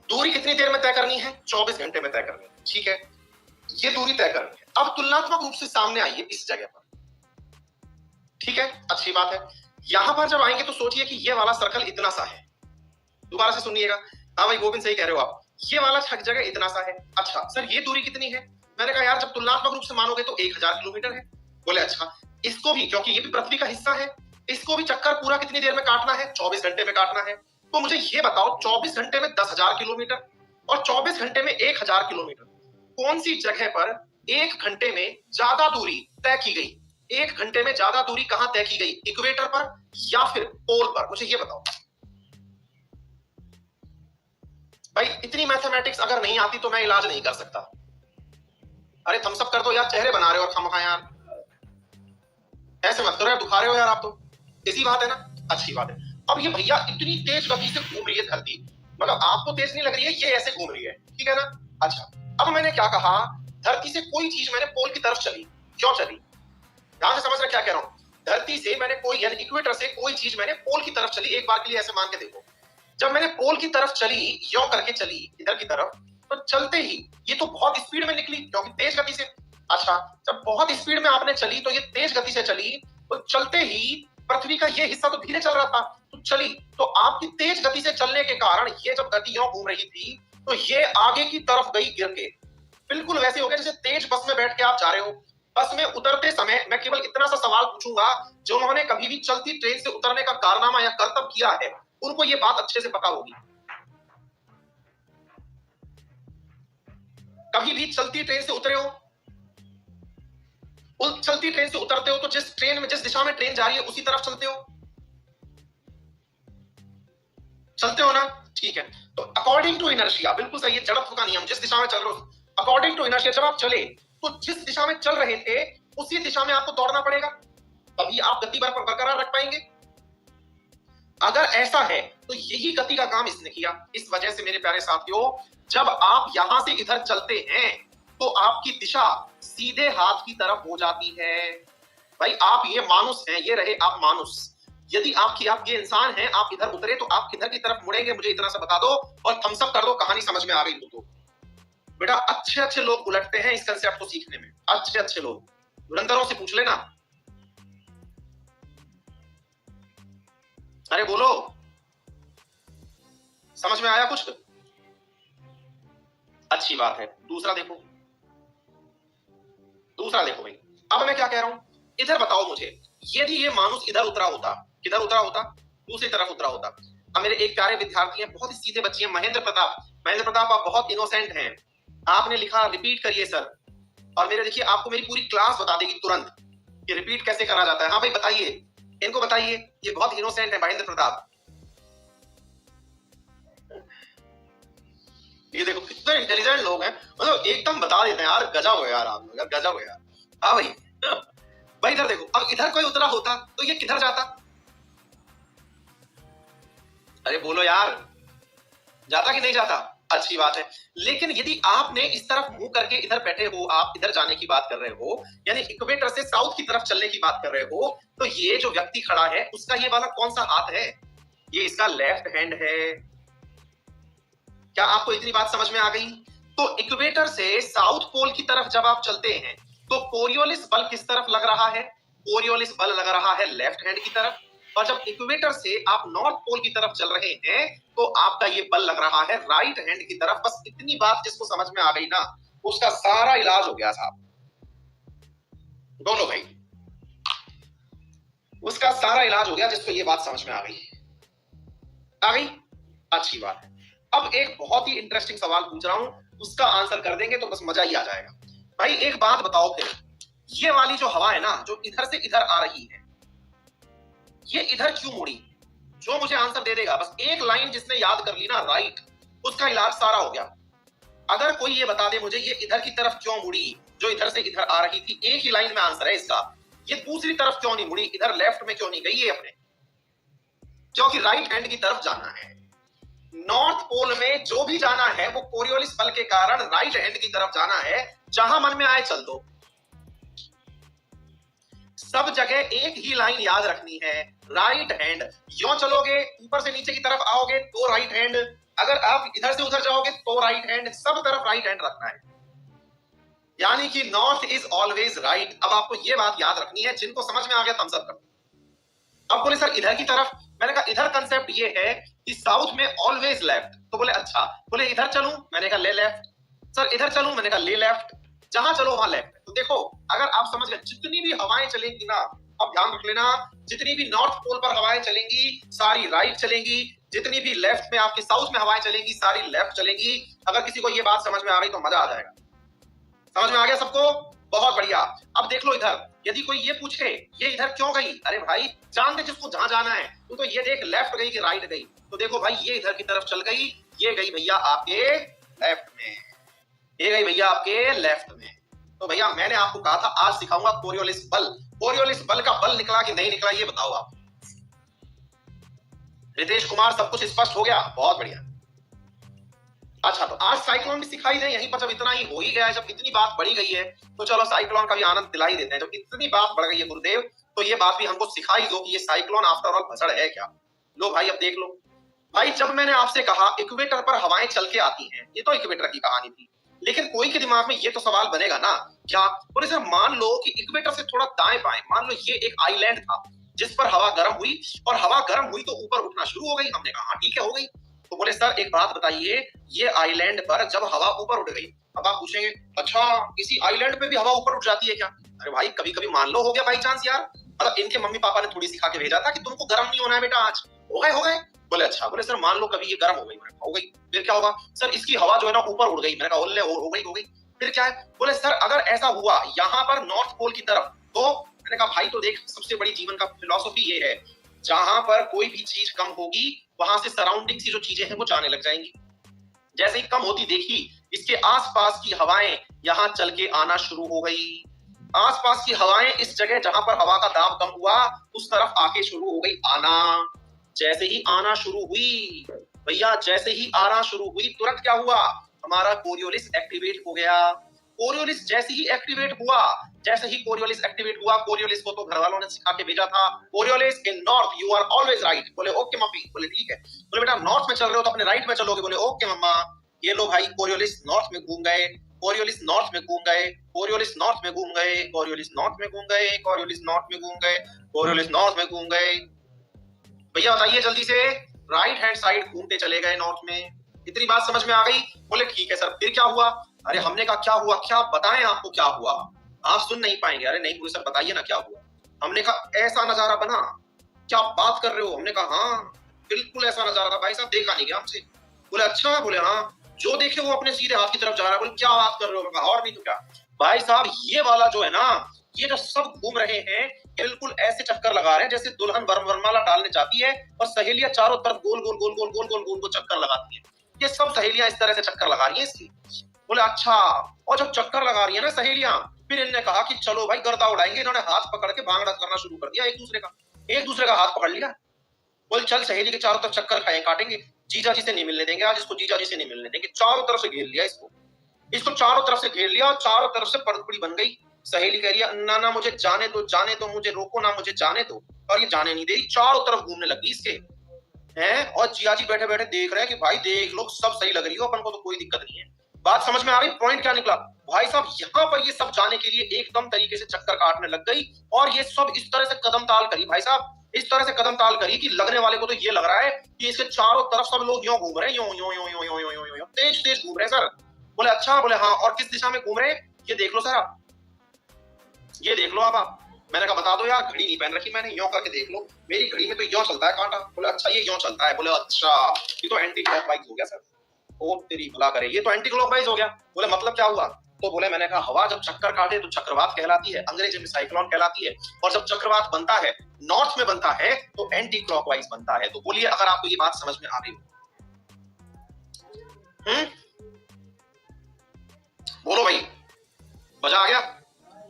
S1: दूरी कितनी देर में तय करनी है? 24 घंटे में तय करनी है, ठीक है। ये दूरी तय करनी है। अब तुलनात्मक रूप से सामने आइए इस जगह पर, ठीक है। अच्छी बात है। यहां पर जब आएंगे तो सोचिए कि ये वाला सर्कल इतना सा है। दोबारा से सुनिएगा। हाँ भाई गोविंद सही कह रहे हो आप, ये वाला छक जगह इतना सा है। अच्छा सर ये दूरी कितनी है? मैंने कहा यार जब तुलनात्मक रूप से मानोगे तो 1,000 किलोमीटर है। बोले अच्छा, इसको भी, क्योंकि ये भी पृथ्वी का हिस्सा है, इसको भी चक्कर पूरा कितनी देर में काटना है? 24 घंटे में काटना है। तो मुझे ये बताओ 24 घंटे में 10,000 किलोमीटर और 24 घंटे में 1,000 किलोमीटर, कौन सी जगह पर 1 घंटे में ज्यादा दूरी तय की गई? 1 घंटे में ज्यादा दूरी कहां तय की गई? इक्वेटर पर या फिर पोल पर? मुझे ये बताओ भाई। इतनी मैथमेटिक्स अगर नहीं आती तो मैं इलाज नहीं कर सकता। अरे थम्स अप कर दो यार, चेहरे बना रहे हो और खामखा यार, ऐसे मत करो यार, दुखा रहे हो यार आप तो। इसी बात है ना, अच्छी बात है। अब ये भैया इतनी तेज गति से घूम रही है धरती, मतलब आपको तेज नहीं लग रही है, ये ऐसे घूम रही है, ठीक है ना। अच्छा अब मैंने क्या कहा, धरती से कोई चीज मैंने पोल की तरफ चली, क्यों चली? ध्यान से समझ रहे क्या कह रहा हूं। धरती से मैंने कोई, यानी इक्वेटर से कोई चीज मैंने पोल की तरफ चली, एक बार के लिए ऐसे मान के देखो। जब मैंने पोल की तरफ चली, यो करके चली इधर की तरफ, तो चलते ही ये तो बहुत स्पीड में निकली क्योंकि तेज गति से। अच्छा जब बहुत स्पीड में आपने चली तो ये तेज गति से चली, तो चलते ही पृथ्वी का ये हिस्सा तो धीरे चल रहा था, तो चली, तो आपकी तेज गति से चलने के कारण ये जब गति यो घूम रही थी तो ये आगे की तरफ गई गिर के। बिल्कुल वैसे हो गया जैसे तेज बस में बैठ के आप जा रहे हो। बस में उतरते समय मैं केवल इतना सा सवाल पूछूंगा, जो उन्होंने कभी भी चलती ट्रेन से उतरने का कारनामा या कर्तव्य किया है उनको ये बात अच्छे से पता होगी। कभी भी चलती ट्रेन से उतरे हो? उस चलती ट्रेन से उतरते हो तो जिस ट्रेन में, जिस दिशा में ट्रेन जा रही है उसी तरफ चलते हो, चलते हो ना? ठीक है, तो अकॉर्डिंग टू इनर्शिया, बिल्कुल सही है, जड़त्व का नियम, जिस दिशा में चल रहे हो, अकॉर्डिंग टू इनर्शिया जब आप चले तो जिस दिशा में चल रहे थे उसी दिशा में आपको दौड़ना पड़ेगा, तभी आप गति बरकरार रख पाएंगे। अगर ऐसा है तो यही गति का काम इसने किया। इस वजह से मेरे प्यारे साथियों, जब आप यहां से इधर चलते हैं तो आपकी दिशा सीधे हाथ की तरफ हो जाती है। भाई आप ये मानुस हैं, ये रहे आप मानुस। यदि आप ये इंसान हैं, आप इधर उतरे तो आप किधर की तरफ मुड़ेंगे मुझे इतना सा बता दो और थम्स अप कर दो, कहानी समझ में आ गई हो तो। बेटा अच्छे अच्छे लोग उलटते हैं इस कंसेप्ट को सीखने में, अच्छे अच्छे लोग, धुरंधरों से पूछ लेना। अरे बोलो, समझ में आया कुछ? अच्छी बात है। दूसरा देखो, दूसरा देखो भाई, अब मैं क्या कह रहा हूं, इधर बताओ मुझे, यदि ये मानुस इधर उतरा होता, किधर उतरा होता? दूसरी तरफ उतरा होता। अब मेरे एक प्यारे विद्यार्थी हैं, बहुत ही सीधे बच्चे हैं, महेंद्र प्रताप। महेंद्र प्रताप आप बहुत इनोसेंट हैं, आपने लिखा रिपीट करिए सर, और मेरे देखिए आपको मेरी पूरी क्लास बता देगी तुरंत कि रिपीट कैसे करा जाता है। हाँ भाई बताइए, इनको बताइए, ये बहुत इनोसेंट है महेंद्र प्रताप। ये देखो कितने इंटेलिजेंट लोग हैं, मतलब एकदम बता देते हैं यार, गजब हो यार आप लोग, गजब हो यार। हाँ भाई भाई इधर देखो, अब इधर कोई उतरा होता तो ये किधर जाता? अरे बोलो यार, जाता कि नहीं जाता? अच्छी बात है। लेकिन यदि आपने इस तरफ मुंह करके इधर बैठे हो, आप इधर जाने की बात कर रहे हो, यानी इक्वेटर से साउथ की तरफ चलने की बात कर रहे हो, तो ये जो व्यक्ति खड़ा है उसका ये वाला कौन सा हाथ है? ये इसका लेफ्ट हैंड है। क्या आपको इतनी बात समझ में आ गई? तो इक्वेटर से साउथ पोल की तरफ जब आप चलते हैं तो कोरियोलिस बल किस तरफ लग रहा है? कोरियोलिस बल लग रहा है लेफ्ट हैंड की तरफ। और जब इक्वेटर से आप नॉर्थ पोल की तरफ चल रहे हैं तो आपका ये बल लग रहा है राइट हैंड की तरफ। बस इतनी बात जिसको समझ में आ गई ना, उसका सारा इलाज हो गया साहब। बोलो भाई, उसका सारा इलाज हो गया जिसको ये बात समझ में आ गई। आ गई? अच्छी बात है। अब एक बहुत ही इंटरेस्टिंग सवाल पूछ रहा हूं, उसका आंसर कर देंगे तो बस मजा ही आ जाएगा। भाई एक बात बताओ फिर, ये वाली जो हवा है ना, जो इधर से इधर आ रही है, ये इधर क्यों मुड़ी? जो मुझे आंसर दे देगा, बस एक लाइन जिसने याद कर ली ना राइट, उसका इलाज सारा हो गया। अगर कोई ये बता दे मुझे ये इधर की तरफ क्यों मुड़ी, जो इधर से इधर आ रही थी, एक ही लाइन में आंसर है इसका। ये दूसरी तरफ क्यों नहीं मुड़ी, इधर लेफ्ट में क्यों नहीं गई? ये अपने, क्योंकि राइट हैंड की तरफ जाना है। नॉर्थ पोल में जो भी जाना है वो कोरियोलिस बल के कारण राइट हैंड की तरफ जाना है। जहां मन में आए चल दो, सब जगह एक ही लाइन याद रखनी है, राइट हैंड। यो चलोगे ऊपर से नीचे की तरफ आओगे तो राइट हैंड, अगर आप इधर से उधर जाओगे तो राइट हैंड, सब तरफ राइट हैंड रखना है। यानी कि नॉर्थ इज ऑलवेज राइट। अब आपको ये बात याद रखनी है, जिनको समझ में आ गया थम्स अप करो। अब बोले सर इधर की तरफ, मैंने कहा इधर कंसेप्ट ये है कि साउथ में ऑलवेज लेफ्ट। तो बोले अच्छा, बोले इधर चलूं, मैंने कहा ले लेफ्ट। सर इधर चलूं, मैंने कहा ले लेफ्ट। जहां चलो वहां लेफ्ट। तो देखो अगर आप समझ गए, जितनी भी हवाएं चलेंगी ना, अब ध्यान रख लेना, जितनी भी नॉर्थ पोल पर हवाएं चलेंगी सारी राइट चलेंगी, जितनी भी लेफ्ट में आपके साउथ में हवाएं चलेंगी सारी लेफ्ट चलेंगी। अगर किसी को ये बात समझ में आ गई तो मजा आ जाएगा। समझ में आ गया सबको? बहुत बढ़िया। अब देख लो इधर, यदि कोई ये पूछे ये इधर क्यों गई, अरे भाई जान दे जिसको जहां जाना है। तो ये देख लेफ्ट गई कि राइट गई, तो देखो भाई ये इधर की तरफ चल गई, ये गई भैया आपके लेफ्ट में, ये गई भैया आपके लेफ्ट में। तो भैया मैंने आपको कहा था आज सिखाऊंगा कोरियोलिस बल। कोरियोलिस बल का बल निकला कि नहीं निकला ये बताओ आप। रितेश कुमार सब कुछ स्पष्ट हो गया? बहुत बढ़िया। अच्छा तो आज साइक्लोन भी सिखाई दे यहीं पर, जब इतना ही हो ही गया है, जब इतनी बात बढ़ी गई है तो चलो साइक्लोन का भी आनंद दिलाई देते हैं। जब इतनी बात बढ़ गई है गुरुदेव, तो ये बात भी हमको सिखाई दो कि ये साइक्लोन आफ्टर ऑल भसड़ है क्या। लो भाई अब देख लो भाई, जब मैंने आपसे कहा इक्वेटर पर हवाएं चल के आती हैं, ये तो इक्वेटर की कहानी थी, लेकिन कोई के दिमाग में ये तो सवाल बनेगा ना, क्या बोले सर मान लो कि इक्वेटर से थोड़ा दाएं बाएं, मान लो ये एक आइलैंड था जिस पर हवा गर्म हुई, और हवा गर्म हुई तो ऊपर उठना शुरू हो गई। हमने कहा हाँ ठीक है हो गई। तो बोले सर एक बात बताइए, ये आइलैंड पर जब हवा ऊपर उठ गई, अब आप पूछेंगे अच्छा इसी आइलैंड पे भी हवा ऊपर उठ जाती है क्या? अरे भाई कभी कभी मान लो हो गया बाई चांस यार, मतलब इनके मम्मी पापा ने थोड़ी सिखा के भेजा था कि तुमको गर्म नहीं होना है बेटा आज, हो गए। बोले अच्छा, बोले सर मान लो कभी ये गर्म हो गई, हो गई फिर क्या होगा? सर इसकी हवा जो है ना ऊपर उड़ गई। मैंने कहा हो गई। फिर क्या है? बोले सर अगर ऐसा हुआ यहाँ पर नॉर्थ पोल की तरफ, तो मैंने कहा भाई तो देख, सबसे बड़ी जीवन का फिलॉसफी ये है, जहां पर कोई भी चीज कम होगी वहां से सराउंडिंग की जो चीजें हैं वो जाने लग जाएंगी। जैसे ही कम होती देखी, इसके आसपास की हवाएं यहां चल के आना शुरू हो गई। आसपास की हवाएं इस जगह जहां पर हवा का दाब कम हुआ उस तरफ आके शुरू हो गई आना। जैसे ही आना शुरू हुई भैया, जैसे ही आना शुरू हुई तुरंत क्या हुआ, हमारा कोरियोलिस एक्टिवेट हो गया। कोरियोलिस जैसे ही एक्टिवेट हुआ, जैसे ही कोरियोलिस एक्टिवेट हुआ, कोरियोलिस को तो घर वालों ने सिखा के भेजा था, Coriolis in north you are always right. बोले ओके मम्मी, बोले ठीक है। बोले बेटा नॉर्थ में चल रहे हो तो अपने राइट में चलोगे, बोले ओके मम्मा। ये लो भाई, कोरियोलिस नॉर्थ में घूम गए, कोरियोलिस नॉर्थ में घूम गए, कोरियोलिस नॉर्थ में घूम गए, कोरियोलिस नॉर्थ में घूम गए, कोरियोलिस नॉर्थ में घूम गए, कोरियोलिस नॉर्थ में घूम गए। भैया बताइए जल्दी से, राइट हैंड साइड घूमते चले गए नॉर्थ में। इतनी बात समझ में आ गई? बोले ठीक है सर, फिर क्या हुआ? अरे हमने कहा क्या हुआ, क्या बताएं आपको क्या हुआ, आप सुन नहीं पाएंगे। अरे नहीं पूरे सर बताइए ना क्या हुआ। हमने कहा ऐसा नजारा बना, क्या बात कर रहे हो? हमने कहा हाँ बिल्कुल ऐसा नजारा था भाई साहब, देखा नहीं गया हमसे। बोले अच्छा? बोले हाँ, जो देखे वो अपने सीधे हाथ की तरफ जा रहा है। बोले क्या बात कर रहे हो? और नहीं तो क्या भाई साहब, ये वाला जो है ना, ये जो सब घूम रहे हैं बिल्कुल ऐसे चक्कर लगा रहे हैं जैसे दुल्हन वरमाला डालने जाती है और सहेलियां चारों तरफ गोल गोल गोल गोल गोल गोल गोल गोल चक्कर लगाती है। ये सब सहेलियां इस तरह से चक्कर लगा रही हैं इसकी। बोले अच्छा, और जब चक्कर लगा रही है ना सहेलियां, फिर इन्होंने कहा कि चलो भाई गर्दा उड़ाएंगे। इन्होंने हाथ पकड़ के भांगड़ा करना शुरू कर दिया, एक दूसरे का हाथ पकड़ लिया। बोले चल सहेली के चारों तरफ चक्कर खाए काटेंगे, जीजा जी से नहीं मिलने देंगे आज इसको, जीजा जी से नहीं मिलने देंगे। चारों तरफ से घेर लिया इसको चारों तरफ से घेर लिया और चारों तरफ से परदपुड़ी बन गई। सहेली कह रही है ना ना मुझे जाने दो, मुझे रोको ना, मुझे जाने दो। और ये जाने नहीं दे रही, चारों तरफ घूमने लगी इसके हैं। और जिया जी बैठे बैठे देख रहे हैं कि भाई देख लो सब सही लग रही हो, अपन को तो कोई दिक्कत नहीं है। बात समझ में आ गई? पॉइंट क्या निकला भाई साहब? यहाँ पर ये सब जाने के लिए एकदम तरीके से चक्कर काटने लग गई और ये सब इस तरह से कदम ताल करी भाई साहब, इस तरह से कदम ताल करी कि लगने वाले को तो ये लग रहा है कि इसके चारों तरफ सब लोग यूं घूम रहे हैं, यूं यूं यूं यूं यूं यूं यूं यूं तेज तेज घूम रहे हैं सर। बोले अच्छा? बोले हाँ, और किस दिशा में घूम रहे हैं ये देख लो सर आप, ये देख लो आप। मैंने कहा बता दो यार, घड़ी नहीं पहन रखी मैंने, यूं करके देख लो, मेरी घड़ी में तो यूं चलता है कांटा। बोले अच्छा ये यूं चलता है? बोले अच्छा ये तो एंटी क्लॉकवाइज हो गया सर। ओ तेरी भला करे, ये तो एंटी क्लॉकवाइज हो गया। बोले मतलब क्या हुआ? तो बोले मैंने कहा हवा जब चक्कर काटे तो चक्रवात कहलाती है, अंग्रेजी में साइक्लोन कहलाती है, और जब चक्रवात बनता है नॉर्थ में बनता है तो एंटी क्लॉकवाइज बनता है। तो बोलिए अगर आपको ये बात समझ में आ रही हो। बोलो भाई, मजा आ गया?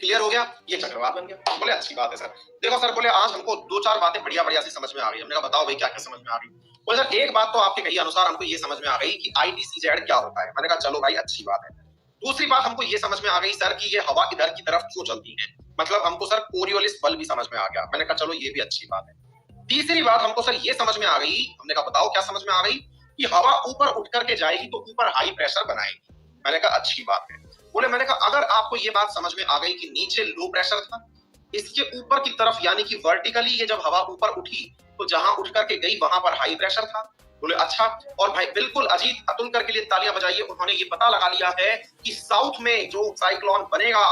S1: क्लियर हो गया? ये चक्रवात बन गया। बोले अच्छी बात है सर। देखो सर, बोले आज हमको दो चार बातें बढ़िया बढ़िया सी समझ में आ गई। हमने कहा बताओ भाई क्या क्या समझ में आ गई? बोले सर एक बात तो आपके कही अनुसार हमको ये समझ में आ गई कि ITCZ क्या होता है। मैंने कहा चलो भाई अच्छी बात है। दूसरी बात हमको ये समझ में आ गई सर कि ये हवा इधर की तरफ क्यों चलती है, मतलब हमको सर कोरियोलिस बल भी समझ में आ गया। मैंने कहा चलो ये भी अच्छी बात है। तीसरी बात हमको सर ये समझ में आ गई, हमने कहा बताओ क्या समझ में आ गई, कि हवा ऊपर उठ करके जाएगी तो ऊपर हाई प्रेशर बनाएगी। मैंने कहा अच्छी बात है। बोले मैंने कहा अगर आपको ये बात समझ में आ गई कि नीचे लो प्रेशर था, इसके ऊपर की तरफ यानी कि वर्टिकली ये जब हवा ऊपर उठी तो जहां उठ करके गई वहां पर हाई प्रेशर था। बोले अच्छा, और भाई बिल्कुल अजीत अतुलकर के लिए तालियां बजाइए, उन्होंने ये पता लगा लिया है कि साउथ में जो साइक्लोन बनेगा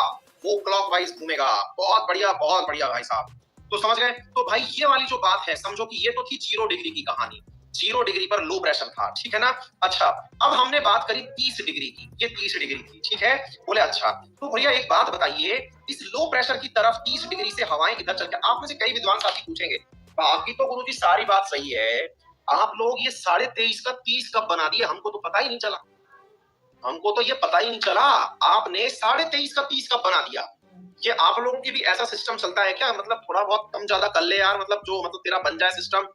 S1: वो क्लॉकवाइज घूमेगा। बहुत बढ़िया भाई साहब, तो समझ गए? तो भाई ये वाली जो बात है समझो कि ये तो थी 0 डिग्री की कहानी, 0 डिग्री पर लो प्रेशर था, ठीक है ना? अच्छा अब हमने बात करी 30 डिग्री की, ये 30 डिग्री की, ठीक है? बोले अच्छा, तो भैया एक बात बताइए, इस लो प्रेशर की तरफ 30 डिग्री से हवाएं इधर चल के, आप में से कई विद्वान साथी पूछेंगे बाकी तो गुरुजी सारी बात सही है, आप लोग ये 23.5 का 30 कब बना दिए, हमको तो पता ही नहीं चला, हमको तो ये पता ही नहीं चला, आपने 23.5 का 30 कब बना दिया? ये आप लोगों की भी ऐसा सिस्टम चलता है क्या? मतलब थोड़ा बहुत कम ज्यादा कर ले यार, मतलब जो मतलब तेरा बन जाए सिस्टम,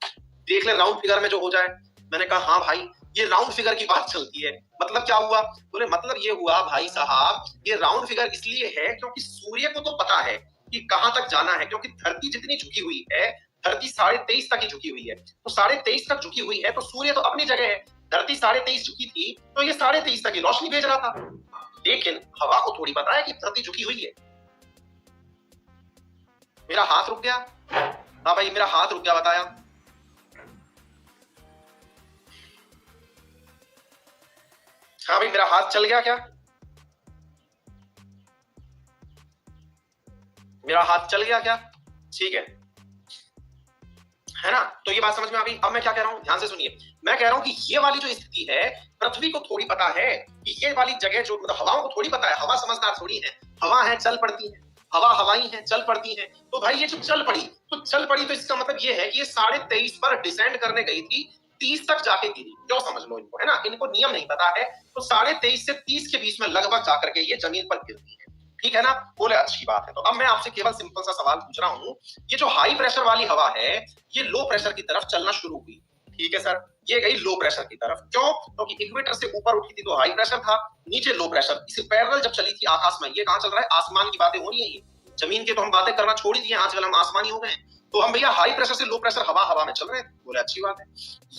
S1: देख ले राउंड फिगर में जो हो जाए। मैंने कहा हाँ भाई ये राउंड फिगर की बात चलती है। मतलब क्या हुआ? बोले मतलब ये हुआ भाई साहब, ये राउंड फिगर इसलिए है क्योंकि सूर्य को तो पता है कि कहां तक जाना है, क्योंकि धरती जितनी झुकी हुई है, धरती 23.5 तक ही झुकी हुई है, तो 23.5 तक झुकी हुई है तो सूर्य तो अपनी जगह है, धरती 23.5 झुकी थी तो ये 23.5 तक ही रोशनी भेज रहा था, लेकिन हवा को थोड़ी पता है कि धरती झुकी हुई है। मेरा हाथ रुक गया, हाँ भाई मेरा हाथ रुक गया, बताया? हाँ भाई मेरा हाथ चल गया क्या? मेरा हाथ चल गया क्या? ठीक है, है ना? तो ये बात समझ में आ गई। अब मैं क्या कह रहा हूं, ध्यान से सुनिए। मैं कह रहा हूं कि ये वाली जो स्थिति है, पृथ्वी को थोड़ी पता है कि ये वाली जगह जो, मतलब हवाओं को थोड़ी पता है, हवा समझदार थोड़ी है। हवा है, चल पड़ती है, हवा हवाई है, चल पड़ती है। तो भाई ये जो चल पड़ी, तो इसका मतलब ये है कि ये 23.5 पर डिसेंड करने गई थी, 30 तक जाके गिरी। जो समझ लो इनको, है ना? इनको नियम नहीं पता है, तो 23.5 से 30 के बीच में लगभग जाकर के ये जमीन पर गिरती है। ठीक है ना? बोले अच्छी बात है। तो अब मैं आपसे केवल सिंपल सा सवाल पूछ रहा हूं, ये जो हाई प्रेशर वाली हवा है, ये लो प्रेशर की तरफ चलना शुरू हुई। ठीक है सर, ये गई लो प्रेशर की तरफ। क्यों? क्योंकि इक्वेटर से ऊपर उठी थी तो हाई प्रेशर था, नीचे लो प्रेशर। इसे पैरेलल जब चली थी आकाश में, ये कहां चल रहा है? आसमान की बातें हो रही है। ये जमीन के तो हम बातें करना छोड़ ही दिए, आजकल हम आसमानी हो गए। तो हम भैया हाई प्रेशर से लो प्रेशर हवा हवा में चल रहे थे। बोले अच्छी बात है।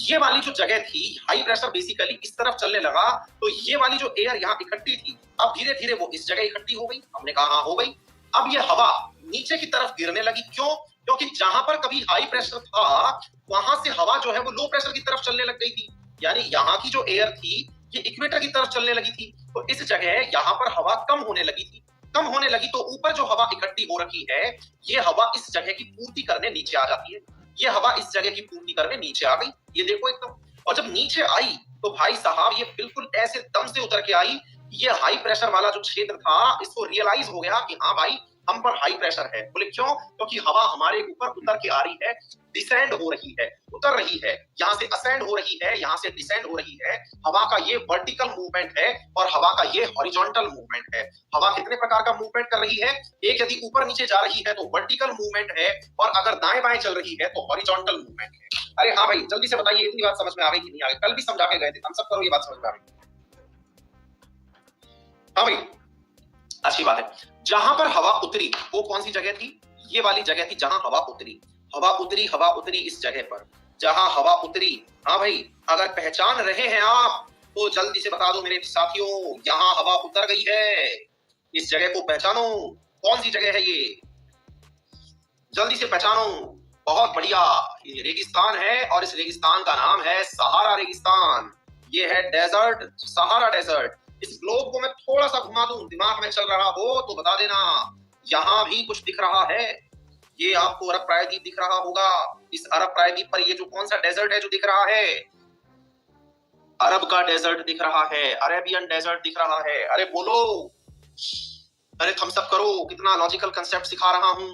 S1: ये वाली जो जगह थी, हाई प्रेशर बेसिकली इस तरफ चलने लगा, तो ये वाली जो एयर यहाँ इकट्ठी थी, अब धीरे धीरे वो इस जगह इकट्ठी हो गई। हमने कहा हाँ हो गई। अब ये हवा नीचे की तरफ गिरने लगी। क्यों? क्योंकि जहां पर कभी हाई प्रेशर था, वहां से हवा जो है वो लो प्रेशर की तरफ चलने लग गई थी। यानी यहाँ की जो एयर थी, ये इक्वेटर की तरफ चलने लगी थी। तो इस जगह यहाँ पर हवा कम होने लगी थी। कम होने लगी तो ऊपर जो हवा इकट्ठी हो रखी है, ये हवा इस जगह की पूर्ति करने नीचे आ जाती है। ये हवा इस जगह की पूर्ति करने नीचे आ गई। ये देखो एकदम। और जब नीचे आई तो भाई साहब ये बिल्कुल ऐसे दम से उतर के आई, ये हाई प्रेशर वाला जो क्षेत्र था, इसको रियलाइज हो गया कि हाँ भाई हम पर हाई प्रेशर है। बोले क्यों? क्योंकि हवा हमारे ऊपर उतर के आ रही है, डिसेंड हो रही है, उतर रही है, यहाँ से असेंड हो रही है, यहाँ से डिसेंड हो रही है। हवा का ये वर्टिकल मूवमेंट है और हवा का ये हॉरिजॉन्टल मूवमेंट है। हवा कितने प्रकार का मूवमेंट कर रही है? एक यदि ऊपर नीचे जा रही है तो वर्टिकल मूवमेंट है, और अगर दाएं बाएं चल रही है तो हॉरिजॉन्टल मूवमेंट है। अरे हाँ भाई जल्दी से बताइए, इतनी बात समझ में आ गई कि नहीं आ गई? कल भी समझा के गए थे, हम सब करो, ये बात समझ में आ गई? हाँ भाई अच्छी बात है। जहां पर हवा उतरी वो कौन सी जगह थी? ये वाली जगह थी जहां हवा उतरी। हवा उतरी इस जगह पर, जहां हवा उतरी। हाँ भाई, अगर पहचान रहे हैं आप तो जल्दी से बता दो मेरे साथियों, यहाँ हवा उतर गई है। इस जगह को पहचानो, कौन सी जगह है ये? जल्दी से पहचानो। बहुत बढ़िया, ये रेगिस्तान है और इस रेगिस्तान का नाम है सहारा रेगिस्तान। ये है डेजर्ट, सहारा डेजर्ट। इस ग्लोब को मैं थोड़ा सा घुमा दूं, दिमाग में चल रहा हो तो बता देना। यहाँ भी कुछ दिख रहा है, ये आपको अरब प्रायद्वीप दिख रहा होगा। इस अरब प्रायद्वीप पर ये जो कौन सा डेजर्ट है जो दिख रहा है? अरब का डेजर्ट दिख रहा है, अरेबियन डेजर्ट दिख रहा है। अरे बोलो, अरे थम्स अप करो, कितना लॉजिकल कंसेप्ट सिखा रहा हूं।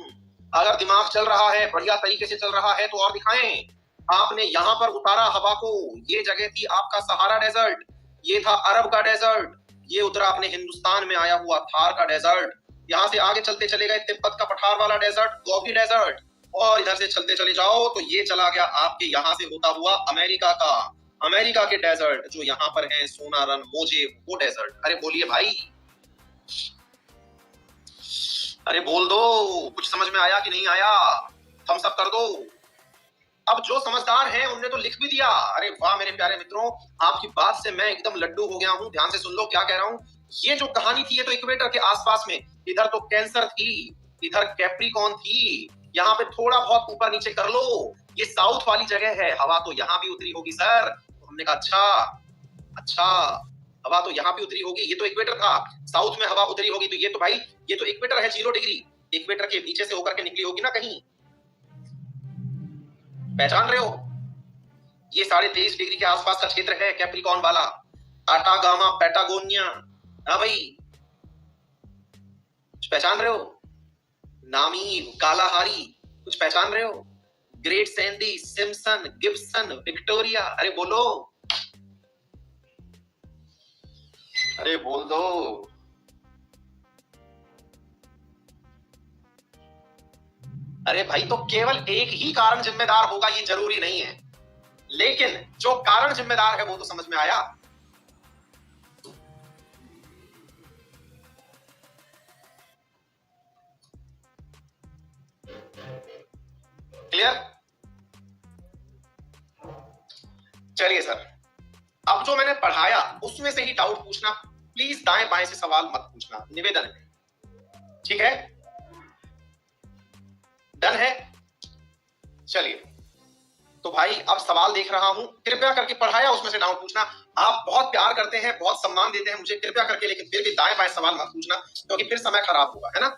S1: अगर दिमाग चल रहा है, बढ़िया तरीके से चल रहा है तो और दिखाएं। आपने यहां पर उतारा हवा को, ये जगह थी आपका सहारा डेजर्ट, ये था अरब का डेजर्ट, ये उतरा अपने हिंदुस्तान में आया हुआ थार का डेजर्ट। यहां से आगे चलते चले गए तिब्बत का पठार वाला डेजर्ट, गोबी डेजर्ट, और इधर से चलते चले जाओ तो ये चला गया आपके यहां से होता हुआ अमेरिका का, अमेरिका के डेजर्ट जो यहाँ पर है, सोनारन, मोजे, वो डेजर्ट। अरे बोलिए भाई, अरे बोल दो, कुछ समझ में आया कि नहीं आया? थम्स अप कर दो। अब जो समझदार हैं उनने तो लिख भी दिया। अरे वाह मेरे प्यारे मित्रों, आपकी बात से मैं एकदम लड्डू हो गया हूं। ध्यान से सुन लो क्या कह रहा हूं। ये जो कहानी थी ये तो इक्वेटर के आसपास में, इधर तो कैंसर थी, इधर कैप्रिकॉन थी, यहाँ पे थोड़ा बहुत ऊपर नीचे कर लो, ये साउथ वाली जगह है। हवा तो यहाँ भी उतरी होगी सर। तो हमने कहा अच्छा, हवा तो यहाँ भी उतरी होगी, ये तो इक्वेटर था, साउथ में हवा उतरी होगी, तो ये तो भाई ये तो इक्वेटर है, 0 डिग्री, इक्वेटर के नीचे से होकर के निकली होगी ना कहीं। पहचान रहे हो? ये 23.5 डिग्री के आसपास का क्षेत्र है कैप्रिकॉन वाला, आटागामा पैटागोनिया। हाँ भाई, कुछ पहचान रहे हो? नामी, कालाहारी, कुछ पहचान रहे हो? Great Sandy, Simpson, Gibson, Victoria. अरे बोलो, अरे बोल दो। अरे भाई, तो केवल एक ही कारण जिम्मेदार होगा ये जरूरी नहीं है, लेकिन जो कारण जिम्मेदार है वो तो समझ में आया। क्लियर? चलिए सर, अब जो मैंने पढ़ाया उसमें से ही डाउट पूछना, प्लीज दाएं बाएं से सवाल मत पूछना, निवेदन है। ठीक है? डन है? चलिए, तो भाई अब सवाल देख रहा हूं, कृपया करके पढ़ाया उसमें से डाउट पूछना। आप बहुत प्यार करते हैं, बहुत सम्मान देते हैं मुझे, कृपया करके, लेकिन फिर भी दाएं बाएं सवाल मत पूछना, क्योंकि फिर समय खराब होगा, है ना?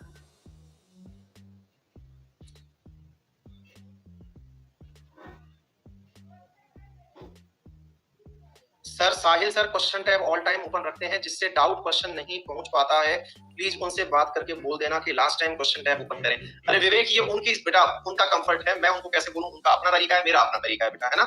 S1: Sir Sahil sir question tab all time open रखते हैं, जिससे डाउट क्वेश्चन नहीं पहुंच पाता है। प्लीज उनसे बात करके बोल देना कि last time question tab open करें। अरे विवेक, ये उनकी बेटा उनका कंफर्ट है, मैं उनको कैसे बोलूं? उनका अपना तरीका है, मेरा अपना तरीका है बेटा, है ना।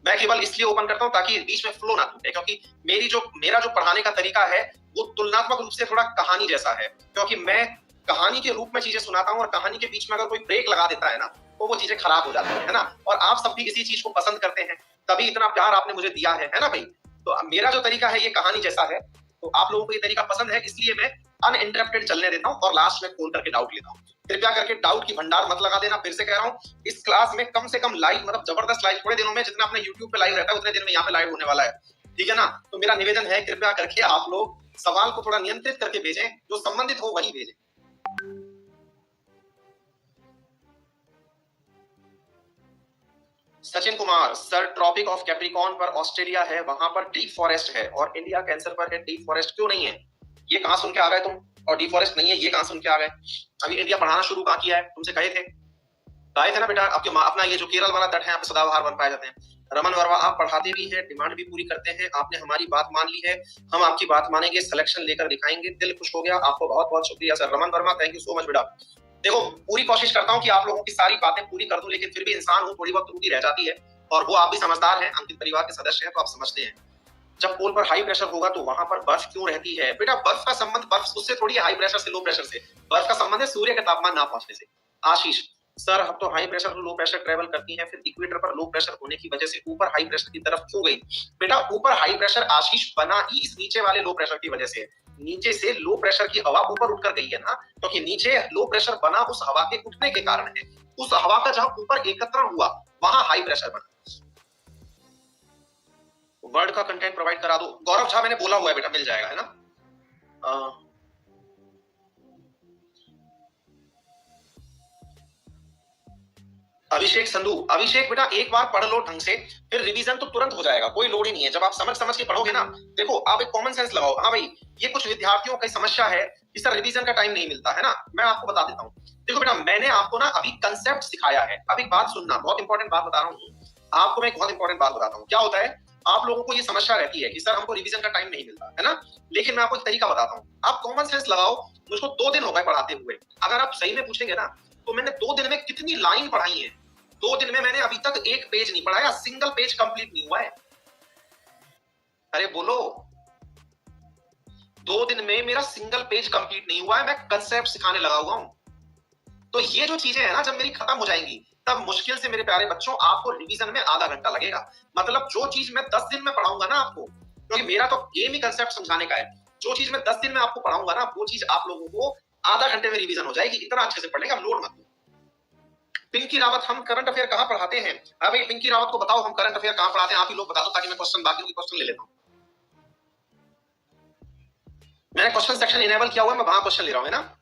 S1: मैं केवल इसलिए ओपन करता हूं ताकि बीच में फ्लो ना टूटे, क्योंकि मेरा जो पढ़ाने का तरीका है वो तुलनात्मक रूप से थोड़ा कहानी जैसा है, क्योंकि मैं कहानी के रूप में चीजें सुनाता हूं और कहानी के बीच में अगर कोई ब्रेक लगा देता है ना तो वो चीजें खराब हो जाती है ना। और आप सब भी इसी चीज को पसंद करते हैं, तभी इतना प्यार आपने मुझे दिया है ना भाई। तो मेरा जो तरीका है ये कहानी जैसा है, तो आप लोगों को ये तरीका पसंद है, इसलिए मैं अनइंटरप्टेड चलने देता हूँ और लास्ट में खोल करके डाउट लेता हूँ। कृपया करके डाउट की भंडार मत लगा देना। फिर से कह रहा हूँ, इस क्लास में कम से कम लाइव, मतलब जबरदस्त लाइव, थोड़े दिनों में जितना अपने यूट्यूब पे लाइव रहता है उतने दिन में यहाँ पे लाइव होने वाला है, ठीक है ना। तो मेरा निवेदन है, कृपया करके आप लोग सवाल को थोड़ा नियंत्रित करके भेजें, जो संबंधित हो वही भेजें। Sachin Kumar sir, tropic of Capricorn पर ऑस्ट्रेलिया है, वहां पर डीप फॉरेस्ट है, और इंडिया कैंसर पर है, डीप फॉरेस्ट क्यों नहीं है? ये कहां सुन के आ गए तुम? और डीप फॉरेस्ट नहीं है ये कहां सुन के आ गए? अभी इंडिया पढ़ाना शुरू कहां किया है? तुमसे कहे थे ना बेटा, आपके अपना ये जो केरल वाला तट है, यहाँ पे सदाबहार वन पाए जाते हैं। रमन वर्मा, आप पढ़ाते भी हैं, डिमांड भी पूरी करते हैं, आपने हमारी बात मान ली है, हम आपकी बात मानेंगे, सिलेक्शन लेकर दिखाएंगे। दिल खुश हो गया, आपको बहुत बहुत शुक्रिया sir. Raman Verma, thank you so much बेटा। देखो, पूरी कोशिश करता हूँ कि आप लोगों की सारी बातें पूरी कर दूं, लेकिन फिर भी इंसान हूँ, थोड़ी बहुत त्रुटि रह जाती है, और वो आप भी समझदार हैं, अंकित परिवार के सदस्य हैं, तो आप समझते हैं। जब पोल पर हाई प्रेशर होगा तो वहां पर बर्फ क्यों रहती है? बेटा, बर्फ का संबंध बर्फ उससे थोड़ी है, हाई प्रेशर से लो प्रेशर से। बर्फ का संबंध है सूर्य के तापमान ना पहुंचने से। आशीष सर, अब तो high pressure low pressure travel करती है, फिर इक्वेटर पर लो प्रेशर होने की वजह से ऊपर हाई प्रेशर की तरफ क्यों गई? बेटा, ऊपर हाई प्रेशर आशीष बना ही इस नीचे वाले लो प्रेशर की वजह से। नीचे से लो प्रेशर की हवा ऊपर उठकर गई है ना, क्योंकि नीचे लो प्रेशर बना उस हवा के उठने के कारण है। उस हवा का जहां ऊपर एकत्रण हुआ वहां हाई प्रेशर बना। वर्ड का कंटेंट प्रोवाइड करा दो। गौरव झा, मैंने बोला हुआ है बेटा, मिल जाएगा, है ना। अभिषेक संधू, अभिषेक बेटा एक बार पढ़ लो ढंग से, फिर रिवीजन तो तुरंत हो जाएगा, कोई लोड ही नहीं है। जब आप समझ समझ के पढ़ोगे ना, देखो आप एक कॉमन सेंस लगाओ। हाँ भाई, ये कुछ विद्यार्थियों की समस्या है कि सर रिवीजन का टाइम नहीं मिलता है ना। मैं आपको बता देता हूँ, देखो बेटा, मैंने आपको ना अभी कंसेप्ट सिखाया है। अब एक बात सुनना, बहुत इंपॉर्टेंट बात बता रहा हूँ आपको, मैं एक बहुत इंपॉर्टेंट बात बताता हूँ। क्या होता है, आप लोगों को ये समस्या रहती है कि सर हमको रिवीजन का टाइम नहीं मिलता है ना, लेकिन मैं आपको एक तरीका बताता हूँ। आप कॉमन सेंस लगाओ, मुझको 2 दिन हो गए पढ़ाते हुए। अगर आप सही में पूछेंगे ना, तो मैंने 2 दिन में कितनी लाइन पढ़ाई है। 2 दिन में मैंने अभी तक एक पेज नहीं पढ़ाया, सिंगल पेज कंप्लीट नहीं हुआ है। अरे बोलो, 2 दिन में मेरा सिंगल पेज कंप्लीट नहीं हुआ है, मैं कंसेप्ट सिखाने लगा हुआ हूं। तो ये जो चीजें है ना, जब मेरी खत्म हो जाएंगी, तब मुश्किल से मेरे प्यारे बच्चों आपको रिवीजन में आधा घंटा लगेगा। मतलब जो चीज मैं 10 दिन में पढ़ाऊंगा ना आपको, क्योंकि मेरा तो गेम ही कंसेप्ट समझाने का है, जो चीज मैं 10 दिन में आपको पढ़ाऊंगा ना, वो चीज आप लोगों को आधा घंटे में रिवीजन हो जाएगी। इतना अच्छे से पढ़ लेंगे, आप लोड मत लो। पिंकी रावत, हम करंट अफेयर कहां पढ़ाते हैं? हाँ भाई, पिंकी रावत को बताओ हम करंट अफेयर कहां पढ़ाते हैं, आप ही लोग बता दो, ताकि मैं क्वेश्चन, बाकी के क्वेश्चन ले लेता हूं। मैंने क्वेश्चन सेक्शन इनेबल किया हुआ है, मैं वहां क्वेश्चन ले रहा हूं, है ना।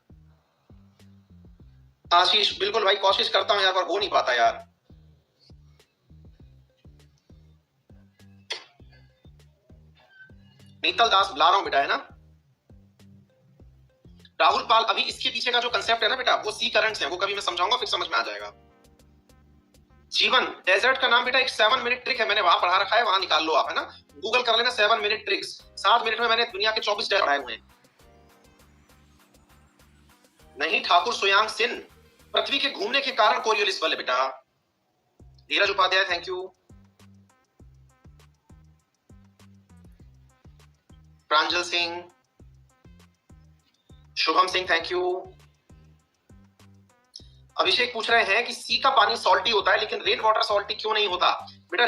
S1: आशीष, बिल्कुल भाई, कोशिश करता हूं यार, पर हो नहीं पाता यार। नीतल दास, बुला रहा हूं बेटा, है ना। राहुल पाल, अभी इसके पीछे का जो कंसेप्ट है ना बेटा, वो सी करंट्स है, वो कभी मैं समझाऊंगा, फिर समझ में आ जाएगा। जीवन, डेजर्ट का नाम बेटा एक 7 मिनट ट्रिक है, मैंने वहां पढ़ा रखा है, वहां निकाल लो आप, है ना। गूगल कर लेना 7 मिनट ट्रिक्स। 7 मिनट में मैंने दुनिया के 24 डेजर्ट पढ़ाए हुए हैं। नहीं, ठाकुर सुयांग सिन, पृथ्वी के घूमने के कारण कोरियोलिस बल है बेटा। Dheeraj Upadhyay, thank you. Pranjal Singh, Shubham Singh, thank you. Abhishek पूछ रहे हैं कि सी का पानी सॉल्टी होता है, लेकिन रेन वाटर सॉल्टी क्यों नहीं होता? बेटा